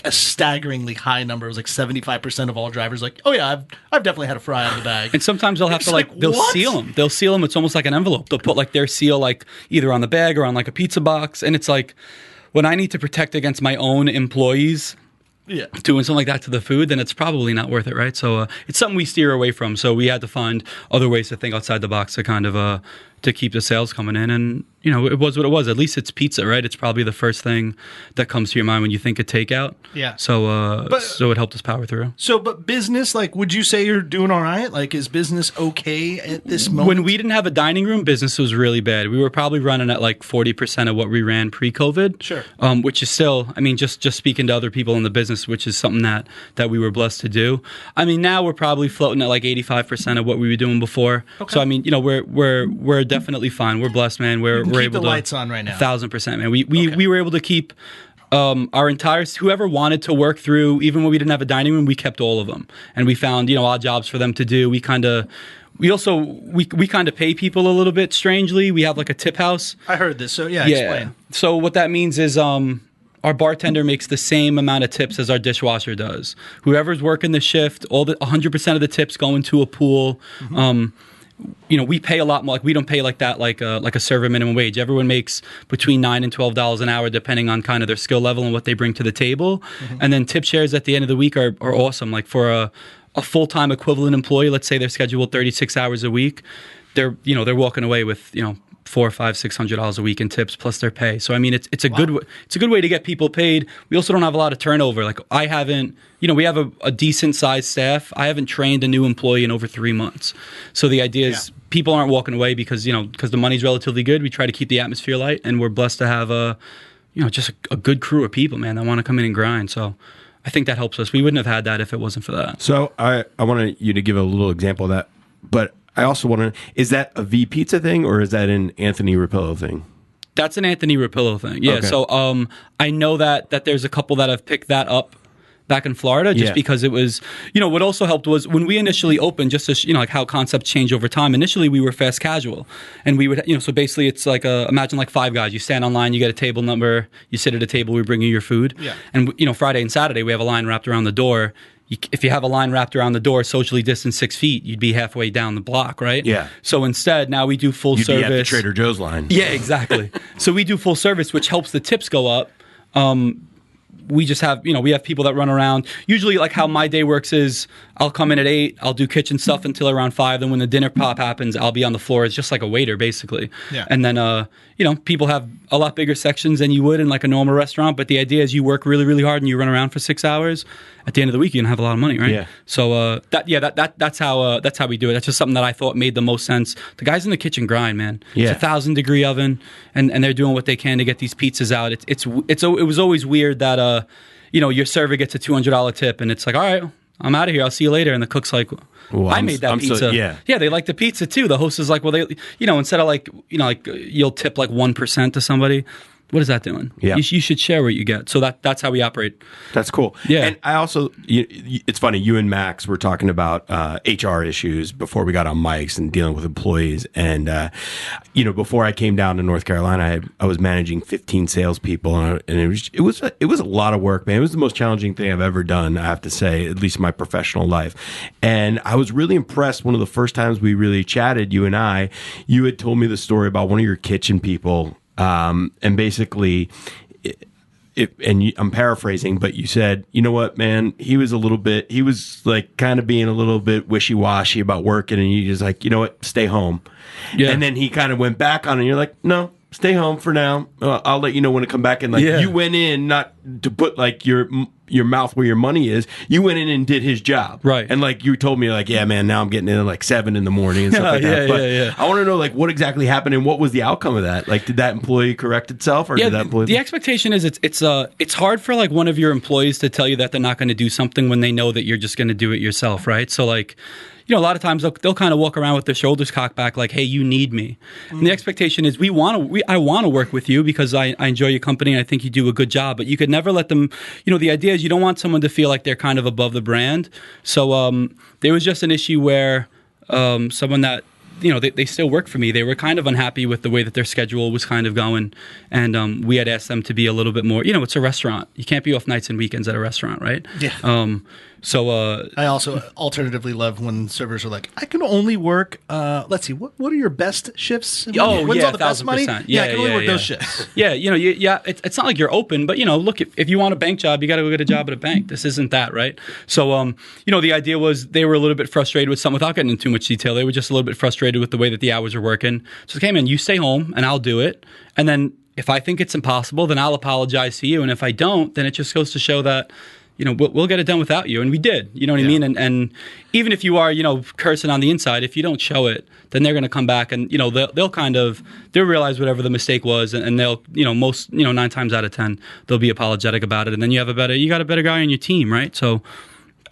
a staggeringly high number. It was like 75% of all drivers like, oh yeah, I've definitely had a fry out of the bag. And sometimes they'll have to they'll what? seal them. They'll seal them. It's almost like an envelope. They'll put like their seal like either on the bag or on like a pizza box. And it's like, when I need to protect against my own employees doing something like that to the food, then it's probably not worth it, right? So it's something we steer away from. So we had to find other ways to think outside the box to kind of to keep the sales coming in. And it was what it was. At least it's pizza, right? It's probably the first thing that comes to your mind when you think of takeout. Yeah. So so it helped us power through. So, but business, like, would you say you're doing all right? Like, is business okay at this moment? When we didn't have a dining room, business was really bad. We were probably running at like 40% of what we ran pre-COVID. Sure. Which is still, I mean, just speaking to other people in the business, which is something that we were blessed to do. I mean, now we're probably floating at like 85% of what we were doing before. Okay. So I mean, we're definitely fine. We're blessed, man. We're keep able the lights on right now. 1,000%, man. We were able to keep our entire, whoever wanted to work through, even when we didn't have a dining room, we kept all of them, and we found odd jobs for them to do. We kind of pay people a little bit strangely. We have like a tip house. I heard this, so explain. So what that means is our bartender makes the same amount of tips as our dishwasher does. Whoever's working the shift, 100% of the tips go into a pool. Mm-hmm. We pay a lot more. Like we don't pay like that, like a server minimum wage. Everyone makes between $9 and $12 an hour, depending on kind of their skill level and what they bring to the table. Mm-hmm. And then tip shares at the end of the week are awesome. Like for a full-time equivalent employee, let's say they're scheduled 36 hours a week, they're walking away with $400, $500, $600 a week in tips plus their pay. So I mean, it's a good way to get people paid. We also don't have a lot of turnover. Like I haven't, we have a decent sized staff. I haven't trained a new employee in over 3 months. So the idea is people aren't walking away because the money's relatively good. We try to keep the atmosphere light, and we're blessed to have just a good crew of people, man, that want to come in and grind. So I think that helps us. We wouldn't have had that if it wasn't for that. So I wanted you to give a little example of that, but I also want to, is that a V Pizza thing or is that an Anthony Rapillo thing? That's an Anthony Rapillo thing. Yeah. Okay. So I know that there's a couple that have picked that up back in Florida just because it was, what also helped was when we initially opened, just as, like how concepts change over time. Initially, we were fast casual, and we would, so basically it's like imagine like Five Guys. You stand online, you get a table number, you sit at a table, we bring you your food. Yeah. And, Friday and Saturday, we have a line wrapped around the door. If you have a line wrapped around the door, socially distanced 6 feet, you'd be halfway down the block, right? Yeah. So instead, now we do full You'd service. Be at the Trader Joe's line. Yeah, exactly. So we do full service, which helps the tips go up. We just have, we have people that run around. Usually, like how my day works is I'll come in at 8, I'll do kitchen stuff until around 5. Then when the dinner pop happens, I'll be on the floor. It's just like a waiter, basically. Yeah. And then, people have a lot bigger sections than you would in like a normal restaurant. But the idea is you work really, really hard and you run around for 6 hours. At the end of the week, you're gonna have a lot of money, right? Yeah. So that's how we do it. That's just something that I thought made the most sense. The guys in the kitchen grind, man. Yeah. It's a 1,000-degree oven, and they're doing what they can to get these pizzas out. It was always weird that your server gets a $200 tip, and it's like, all right, I'm out of here. I'll see you later. And the cook's like, I made that pizza. Yeah, they like the pizza too. The host is like, well, they, instead of like you'll tip like 1% to somebody. What is that doing? Yeah. You should share what you get. So that's how we operate. That's cool. Yeah. And I also, it's funny, you and Max were talking about HR issues before we got on mics and dealing with employees. And, before I came down to North Carolina, I was managing 15 salespeople. And it was a lot of work, man. It was the most challenging thing I've ever done, I have to say, at least in my professional life. And I was really impressed. One of the first times we really chatted, you and I, you had told me the story about one of your kitchen people. And basically, I'm paraphrasing, but you said, you know what, man, he was like kind of being a little bit wishy-washy about working, and you just like, you know what, stay home. Yeah. And then he kind of went back on it, and you're like, no, stay home for now. I'll let you know when to come back. And like you went in not to put like your mouth where your money is. You went in and did his job, right? And like you told me, like, yeah, man, now I'm getting in at like 7 a.m. and stuff like that. But I want to know like what exactly happened and what was the outcome of that. Like, did that employee correct itself, or did that employee? The expectation is it's hard for like one of your employees to tell you that they're not going to do something when they know that you're just going to do it yourself, right? So like, a lot of times they'll kind of walk around with their shoulders cocked back like, hey, you need me. And the expectation is I want to work with you because I enjoy your company and I think you do a good job. But you could never let them, the idea is you don't want someone to feel like they're kind of above the brand. So there was just an issue where someone that, they still work for me. They were kind of unhappy with the way that their schedule was kind of going. And we had asked them to be a little bit more, it's a restaurant. You can't be off nights and weekends at a restaurant, right? Yeah. So I also alternatively love when servers are like, I can only work, let's see, what are your best shifts? When's all the best money? Yeah, I can only work those shifts. Yeah, it's not like you're open, but, look, if you want a bank job, you got to go get a job at a bank. This isn't that, right? So, the idea was they were a little bit frustrated with something, without getting into too much detail. They were just a little bit frustrated with the way that the hours are working. So, okay, man, you stay home and I'll do it. And then if I think it's impossible, then I'll apologize to you. And if I don't, then it just goes to show that, we'll get it done without you. And we did, you know what I mean? And even if you are, cursing on the inside, if you don't show it, then they're going to come back and, they'll realize whatever the mistake was. And they'll, most, 9 times out of 10, they'll be apologetic about it. And then you got a better guy on your team, right? So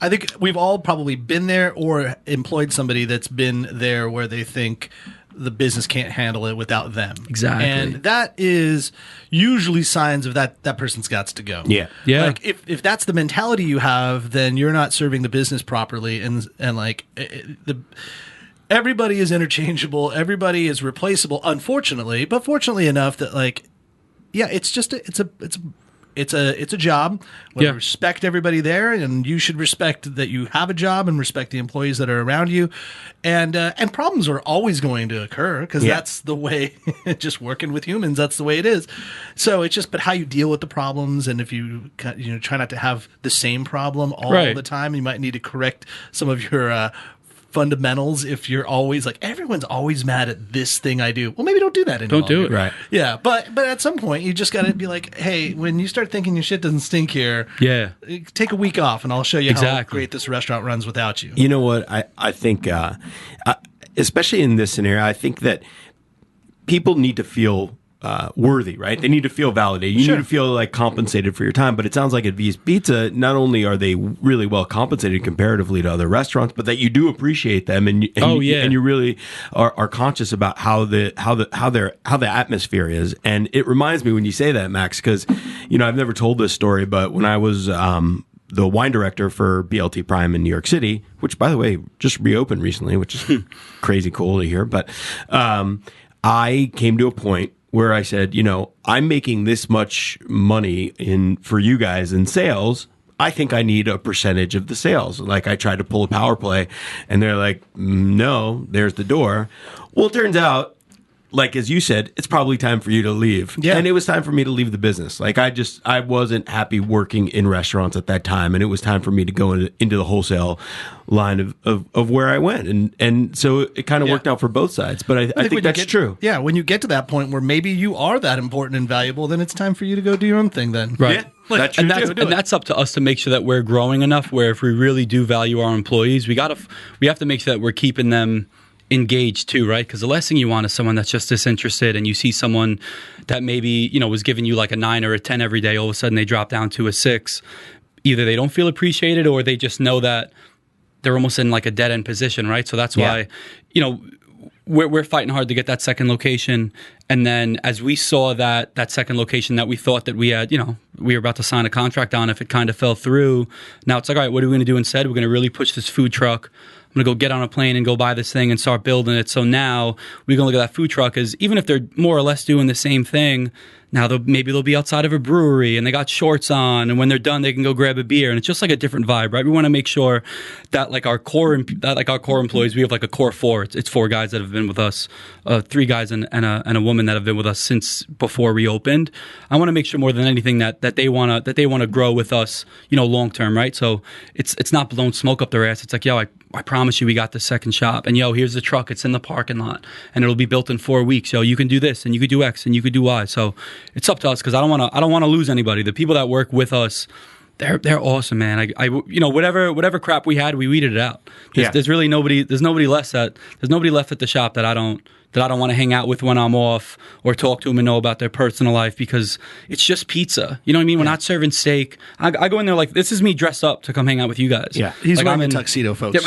I think we've all probably been there or employed somebody that's been there where they think the business can't handle it without them. Exactly. And that is usually signs of that person's got to go. Yeah. Yeah. Like if that's the mentality you have, then you're not serving the business properly. And like everybody is interchangeable. Everybody is replaceable, unfortunately, but fortunately enough that like, yeah, it's just it's a job. We respect everybody there, and you should respect that you have a job and respect the employees that are around you. And problems are always going to occur because that's the way. Just working with humans, that's the way it is. So it's just, but how you deal with the problems, and if you try not to have the same problem all the time, you might need to correct some of your fundamentals. If you're always like, everyone's always mad at this thing I do, well, maybe don't do that anymore. Don't do it. Right. Yeah, but at some point you just got to be like, hey, when you start thinking your shit doesn't stink here, take a week off and I'll show you how great this restaurant runs without you. You know what? I think, especially in this scenario, I think that people need to feel worthy, right? They need to feel validated. You need to feel like compensated for your time. But it sounds like at V's Pizza, not only are they really well compensated comparatively to other restaurants, but that you do appreciate them, and you really are conscious about how the atmosphere is. And it reminds me when you say that, Max, because I've never told this story, but when I was the wine director for BLT Prime in New York City, which by the way just reopened recently, which is crazy cool to hear, but I came to a point where I said, I'm making this much money for you guys in sales. I think I need a percentage of the sales. Like I tried to pull a power play and they're like, no, there's the door. Well, it turns out, like, as you said, it's probably time for you to leave. Yeah. And it was time for me to leave the business. Like I wasn't happy working in restaurants at that time. And it was time for me to go into the wholesale line of where I went. And so it kind of worked out for both sides. But I think that's true. Yeah. When you get to that point where maybe you are that important and valuable, then it's time for you to go do your own thing then. Right. Yeah. That's up to us to make sure that we're growing enough where if we really do value our employees, we have to make sure that we're keeping them engaged too, right? Because the last thing you want is someone that's just disinterested, and you see someone that maybe was giving you like a 9 or a 10 every day, all of a sudden they drop down to a 6. Either they don't feel appreciated or they just know that they're almost in like a dead end position, right? So that's why we're fighting hard to get that second location. And then as we saw that second location that we thought that we had, we were about to sign a contract on, if it kind of fell through, now it's like, all right, what are we going to do instead? We're going to really push this food truck. I'm going to go get on a plane and go buy this thing and start building it. So now we're going to look at that food truck as, even if they're more or less doing the same thing, Now maybe they'll be outside of a brewery and they got shorts on, and when they're done, they can go grab a beer, and it's just like a different vibe, right? We want to make sure that like our core employees, we have like a core four. It's 4 guys that have been with us, 3 guys and a woman that have been with us since before we opened. I want to make sure more than anything that they want to grow with us, long term, right? So it's not blowing smoke up their ass. It's like, yo, I promise you, we got the second shop, and yo, here's the truck. It's in the parking lot, and it'll be built in 4 weeks. Yo, you can do this, and you could do X, and you could do Y. So it's up to us because I don't want to lose anybody. The people that work with us, they're awesome, man. I whatever crap we had, we weeded it out. There's really nobody. There's nobody left at the shop that I don't want to hang out with when I'm off or talk to them and know about their personal life, because it's just pizza. You know what I mean? We're not serving steak. I go in there like, this is me dressed up to come hang out with you guys. Yeah, he's wearing a tuxedo, folks.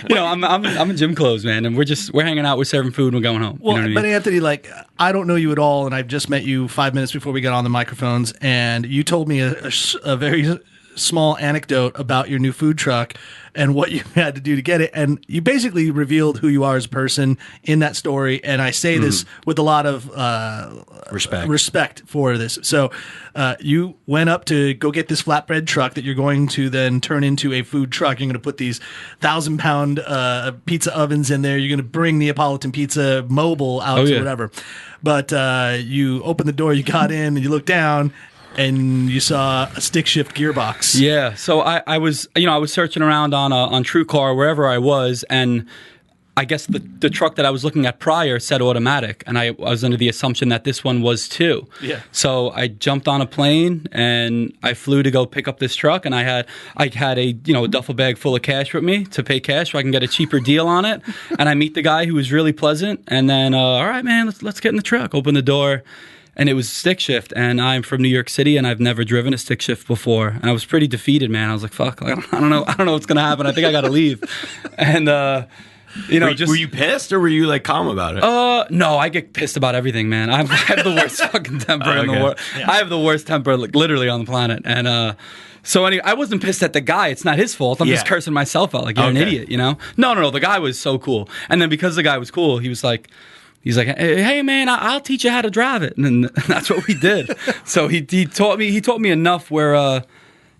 I'm in gym clothes, man, and we're hanging out, we're serving food, and we're going home. Well, you know what I mean? but Anthony, like, I don't know you at all, and I've just met you 5 minutes before we got on the microphones, and you told me a very small anecdote about your new food truck and what you had to do to get it, and you basically revealed who you are as a person in that story. And I say this with a lot of respect for this. So you went up to go get this flatbread truck that you're going to then turn into a food truck. You're going to put these 1,000-pound pizza ovens in there. You're going to bring Neapolitan pizza mobile out to whatever. But you opened the door, you got in, and you looked down, and you saw a stick shift gearbox. Yeah. So I was searching around on TrueCar, wherever I was, and I guess the truck that I was looking at prior said automatic, and I was under the assumption that this one was too. Yeah. So I jumped on a plane and I flew to go pick up this truck, and I had a duffel bag full of cash with me to pay cash so I can get a cheaper deal on it. And I meet the guy who was really pleasant, and then all right, man, let's get in the truck. Open the door. And it was stick shift, and I'm from New York City, and I've never driven a stick shift before. And I was pretty defeated, man. I was like, "Fuck, I don't know what's gonna happen. I think I got to leave." And were you pissed or were you like calm about it? No, I get pissed about everything, man. I have the worst fucking temper in the world. Yeah. I have the worst temper, like, literally on the planet. And so anyway, I wasn't pissed at the guy. It's not his fault. I'm just cursing myself out like, you're an idiot, No. The guy was so cool. And then because the guy was cool, he's like, hey man, I'll teach you how to drive it, and then that's what we did. So he taught me enough where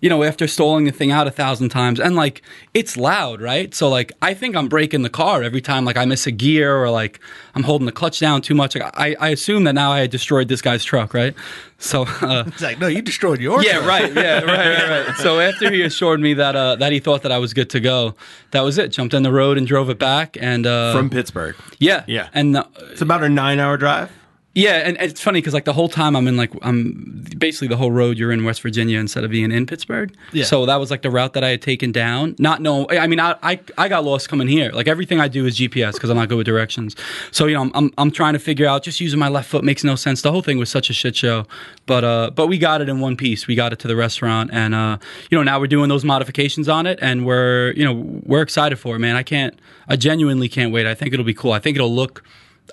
after stalling the thing out 1,000 times, and like, it's loud, right? So like, I think I'm breaking the car every time, like I miss a gear or like I'm holding the clutch down too much. Like, I assume that now I had destroyed this guy's truck, right? So it's like, no, you destroyed yours. Yeah, right. Yeah, right. So after he assured me that he thought that I was good to go, that was it. Jumped in the road and drove it back. And from Pittsburgh. Yeah. And it's about a 9-hour drive. Yeah, and it's funny because like the whole time I'm basically the whole road you're in West Virginia instead of being in Pittsburgh. Yeah. So that was like the route that I had taken down. I got lost coming here. Like everything I do is GPS because I'm not good with directions. So I'm trying to figure out, just using my left foot makes no sense. The whole thing was such a shit show. But we got it in one piece. We got it to the restaurant, and now we're doing those modifications on it, and we're excited for it, man. I genuinely can't wait. I think it'll be cool. I think it'll look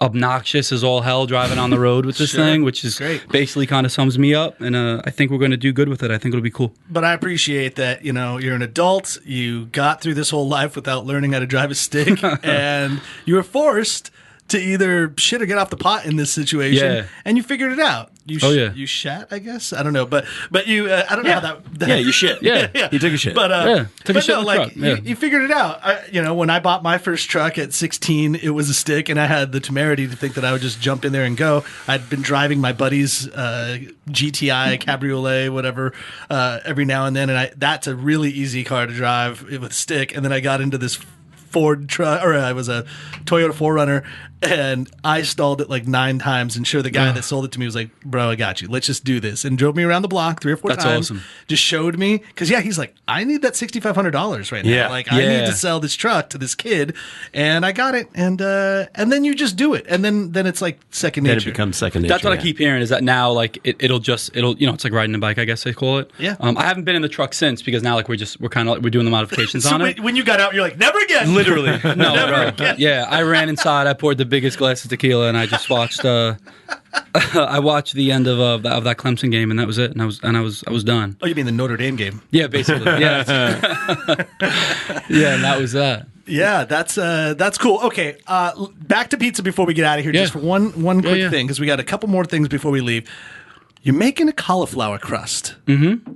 obnoxious as all hell driving on the road with this thing, which is great. Basically kind of sums me up, and I think we're going to do good with it. I think it'll be cool. But I appreciate that, you're an adult, you got through this whole life without learning how to drive a stick, and you were forced to either shit or get off the pot in this situation, and you figured it out. You shat, I guess. I don't know, but you, I don't know how that. Yeah, you shit. Yeah, you took a shit. But took a shit in the truck. You figured it out. When I bought my first truck at 16, it was a stick, and I had the temerity to think that I would just jump in there and go. I'd been driving my buddy's GTI Cabriolet, whatever, every now and then, and that's a really easy car to drive with a stick. And then I got into this Ford truck, or I was a Toyota 4Runner, and I stalled it like 9 times. And sure, the guy that sold it to me was like, "Bro, I got you. Let's just do this." And drove me around the block 3 or 4 times. That's awesome. Just showed me, because he's like, "I need that $6,500 right now. Yeah. Like, I need to sell this truck to this kid," and I got it. And then you just do it, and then it's like second nature. Then it becomes second nature. That's what I keep hearing, is that now, like, it'll it's like riding a bike, I guess they call it. Yeah. I haven't been in the truck since, because now like we're doing the modifications on it. When you got out, you're like, "Never again." Literally. No, Never bro. again. Yeah, I ran inside. I poured the biggest glass of tequila, and I just watched. I watched the end of that Clemson game, and that was it. And I was done. Oh, you mean the Notre Dame game? Yeah, basically. Yeah, yeah, and that was that. Yeah, that's cool. Okay, back to pizza before we get out of here. Yeah. Just one quick yeah. thing, because we got a couple more things before we leave. You're making a cauliflower crust. Mm-hmm.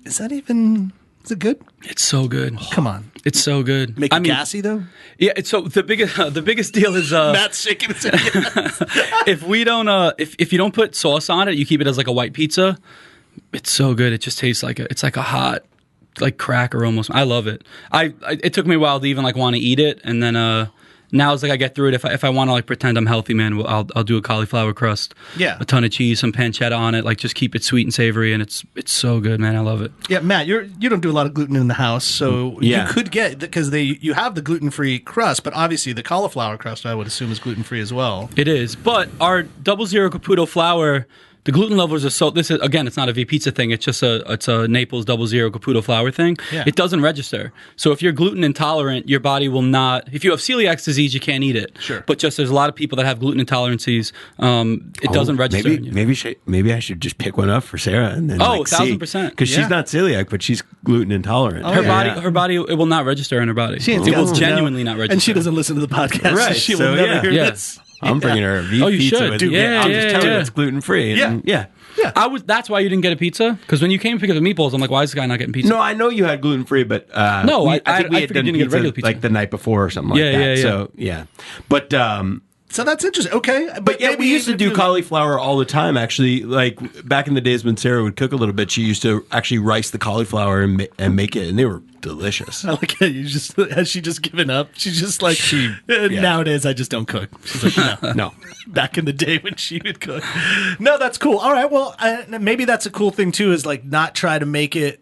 Is it good? It's so good. Come on. It's so good. Make it gassy, though? Yeah, so the biggest deal is Matt's shaking his head. if we don't if you don't put sauce on it, you keep it as like a white pizza. It's so good. It just tastes like it's like a hot like cracker almost. I love it. It took me a while to even like want to eat it, and then now it's like I get through it. If I want to like pretend I'm healthy, man, I'll do a cauliflower crust. Yeah. A ton of cheese, some pancetta on it, like just keep it sweet and savory, and it's so good, man. I love it. Yeah, Matt, you don't do a lot of gluten in the house, so you could get, because you have the gluten-free crust, but obviously the cauliflower crust I would assume is gluten-free as well. It is, but our 00 Caputo flour, the gluten levels are so. This is again, it's not a V pizza thing. It's just a Naples 00 Caputo flour thing. Yeah. It doesn't register. So if you're gluten intolerant, your body will not. If you have celiac disease, you can't eat it. Sure. But just there's a lot of people that have gluten intolerances. It doesn't register. Maybe I should just pick one up for Sarah and then 1,000%. because she's not celiac, but she's gluten intolerant. Her body, it will not register in her body. She ain't It will got to genuinely know. not register. And she doesn't listen to the podcast, Right, so she so will never yeah. hear Yeah. this. I'm bringing her a V Oh, you pizza should. with Yeah, I'm just telling her yeah. it's gluten free. Yeah. Yeah. That's why you didn't get a pizza, because when you came to pick up the meatballs, I'm like, why is this guy not getting pizza? No, I know you had gluten free, but No, I think we had figured done you didn't get regular pizza. like the night before or something like that. Yeah. So yeah, but So that's interesting. Okay. But yeah, we used to do cauliflower all the time. Actually, like back in the days when Sarah would cook a little bit, she used to actually rice the cauliflower and make it, and they were delicious. I like how has she just given up? She's just like, nowadays I just don't cook. She's like, no. No. Back in the day when she would cook. No, that's cool. All right. Well, maybe that's a cool thing too, is like not try to make it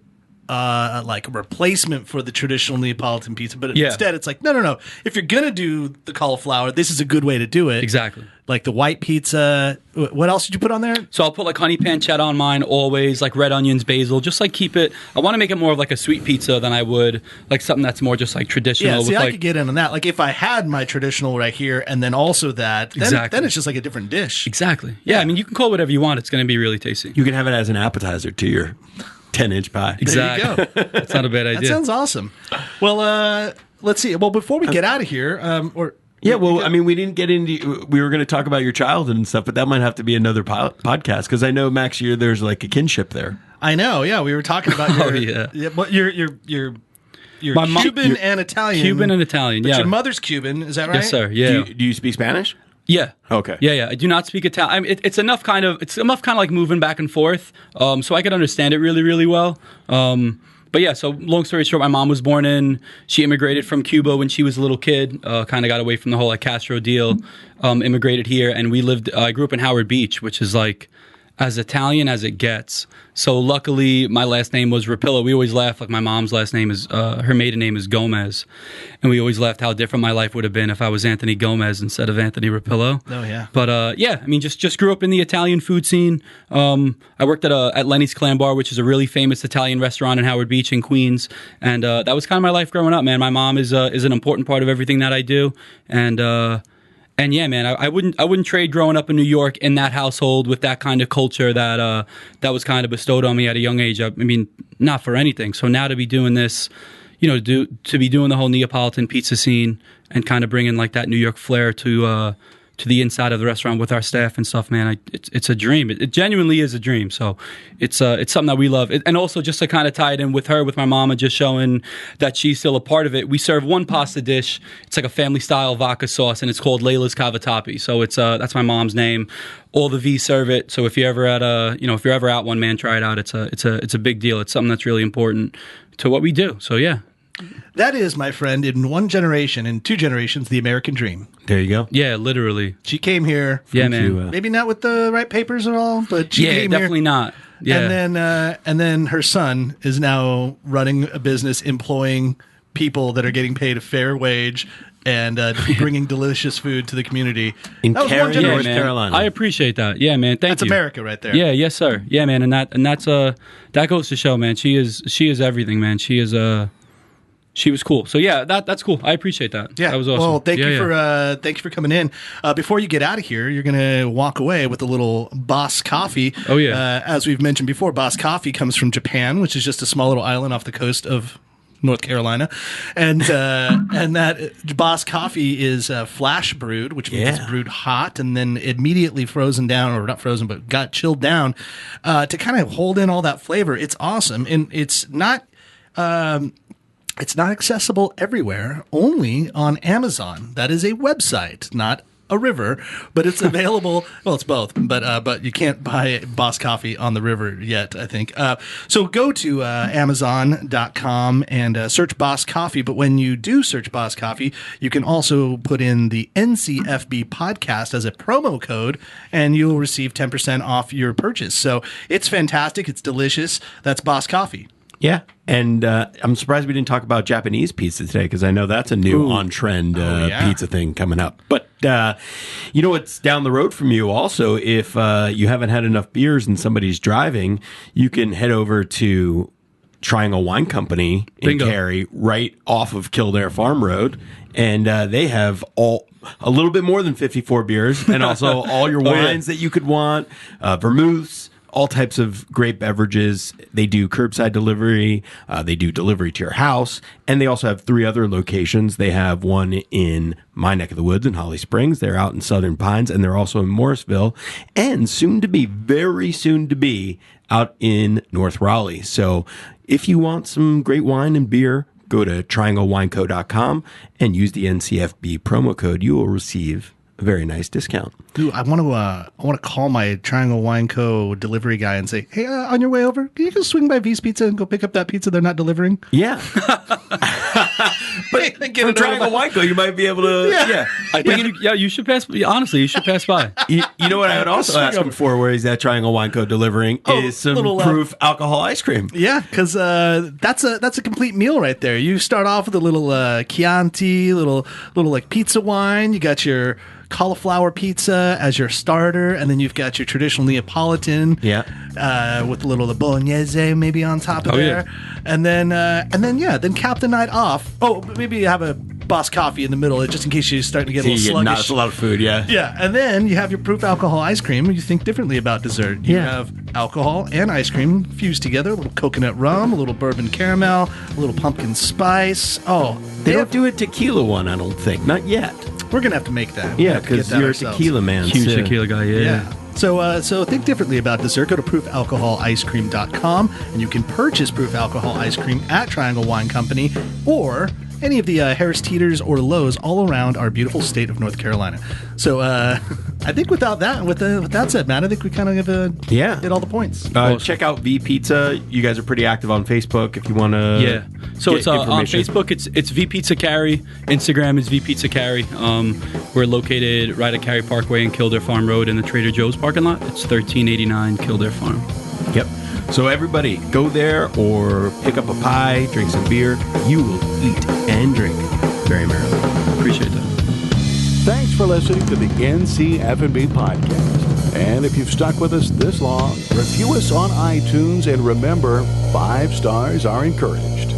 like a replacement for the traditional Neapolitan pizza, but instead it's like, no. If you're going to do the cauliflower, this is a good way to do it. Exactly. Like the white pizza. What else did you put on there? So I'll put like honey pancetta on mine always, like red onions, basil, just like keep it. I want to make it more of like a sweet pizza than I would like something that's more just like traditional. Yeah, see, with I could get in on that. Like if I had my traditional right here and then also that, then it's just like a different dish. Exactly. Yeah, I mean, you can call it whatever you want. It's going to be really tasty. You can have it as an appetizer to your 10-inch pie. Exactly. There you go. That's not a bad idea. That sounds awesome. Well, let's see. Well, before we get out of here, Yeah, well, I mean, we didn't get into. We were going to talk about your childhood and stuff, but that might have to be another podcast because I know, Max, there's like a kinship there. I know. Yeah, we were talking about your. You're Cuban and Italian. Cuban and Italian. But Yeah. your mother's Cuban. Is that right? Yes, sir. Yeah. Do you speak Spanish? Yeah. Okay. Yeah. I do not speak Italian. I mean, it's enough kind of like moving back and forth, so I could understand it really, really well. But yeah, so long story short, my mom was she immigrated from Cuba when she was a little kid, kind of got away from the whole like Castro deal, immigrated here, and I grew up in Howard Beach, which is like as Italian as it gets. So luckily, my last name was Rapillo. We always laugh, like my mom's last name is, her maiden name is Gomez. And we always laughed how different my life would have been if I was Anthony Gomez instead of Anthony Rapillo. Oh, yeah. But yeah, I mean, just grew up in the Italian food scene. I worked at Lenny's Clam Bar, which is a really famous Italian restaurant in Howard Beach in Queens. And that was kind of my life growing up, man. My mom is an important part of everything that I do. And yeah, man, I wouldn't trade growing up in New York in that household with that kind of culture that was kind of bestowed on me at a young age. I mean, not for anything. So now to be doing this, to be doing the whole Neapolitan pizza scene and kind of bringing like that New York flair to the inside of the restaurant with our staff and stuff, man, it's a dream. It genuinely is a dream. So it's something that we love. And also just to kind of tie it in with my mama, just showing that she's still a part of it. We serve one pasta dish. It's like a family style vodka sauce, and it's called Layla's Cavatappi. So that's my mom's name. All the V serve it. So if you're ever if you're ever out one, man, try it out. It's a big deal. It's something that's really important to what we do. So yeah. That is, my friend, in in 2 generations, the American dream. There you go. Yeah, literally. She came here. Yeah, man. Maybe not with the right papers at all, but she came definitely here. not. Yeah. And then her son is now running a business employing people that are getting paid a fair wage and bringing delicious food to the community. In That was one Cary, generation. North Carolina. I appreciate that. Yeah, man. Thank That's you. America right there. Yeah, yes, sir. Yeah, man. And that's that goes to show, man. She is everything, man. She was cool. So yeah, that's cool. I appreciate that. Yeah. That was awesome. Well, thank you for coming in. Before you get out of here, you're going to walk away with a little Boss Coffee. Oh, yeah. As we've mentioned before, Boss Coffee comes from Japan, which is just a small little island off the coast of North Carolina, and that Boss coffee is flash brewed, which means it's brewed hot and then immediately frozen down, or not frozen, but got chilled down to kind of hold in all that flavor. It's awesome, and it's not accessible everywhere. Only on Amazon. That is a website, not a river, but it's available. Well, it's both, but you can't buy Boss Coffee on the river yet, I think. So go to Amazon.com and search Boss Coffee. But when you do search Boss Coffee, you can also put in the NCFB podcast as a promo code, and you'll receive 10% off your purchase. So it's fantastic. It's delicious. That's Boss Coffee. Yeah, and I'm surprised we didn't talk about Japanese pizza today, because I know that's a new on-trend pizza thing coming up. But you know what's down the road from you also? If you haven't had enough beers and somebody's driving, you can head over to Triangle Wine Company in Cary, right off of Kildare Farm Road, and they have a little bit more than 54 beers, and also all your wines that you could want, vermouths, all types of great beverages. They do curbside delivery. They do delivery to your house. And they also have 3 other locations. They have one in my neck of the woods in Holly Springs. They're out in Southern Pines. And they're also in Morrisville. And very soon to be, out in North Raleigh. So if you want some great wine and beer, go to trianglewineco.com and use the NCFB promo code. You will receive a very nice discount. Dude, I want to call my Triangle Wine Co. delivery guy and say, hey, on your way over, can you just swing by V's Pizza and go pick up that pizza they're not delivering? Yeah. But from Triangle Wine Co., you might be able to. Yeah. I think you should pass. Honestly, you should pass by. You know what I would also ask him for, where he's at Triangle Wine Co. delivering, is some proof alcohol ice cream. Yeah, because that's a complete meal right there. You start off with a little Chianti, little like pizza wine. You got your cauliflower pizza as your starter, and then you've got your traditional Neapolitan, with a little the bolognese maybe on top of there, and then cap the night off. Oh, maybe you have a Boss Coffee in the middle, just in case you're starting to get a little sluggish. Not a lot of food, yeah, and then you have your proof alcohol ice cream. And you think differently about dessert. You have alcohol and ice cream fused together. A little coconut rum, a little bourbon caramel, a little pumpkin spice. Oh, they don't do a tequila one, I don't think, not yet. We're going to have to make that. Yeah, because you're a tequila man. Huge tequila guy, yeah. So think differently about dessert. Go to proofalcoholicecream.com, and you can purchase Proof Alcohol Ice Cream at Triangle Wine Company or any of the Harris Teeters or Lowe's all around our beautiful state of North Carolina. So I think with that said, Matt, I think we kind of hit all the points. Check out V Pizza. You guys are pretty active on Facebook if you want to. So it's on Facebook. It's V Pizza Cary. Instagram is V Pizza Cary. We're located right at Cary Parkway and Kildare Farm Road in the Trader Joe's parking lot. It's 1389 Kildare Farm. Yep. So everybody, go there or pick up a pie, drink some beer. You will eat and drink very merrily. Appreciate that. Thanks for listening to the NCF&B podcast. And if you've stuck with us this long, review us on iTunes, and remember, 5 stars are encouraged.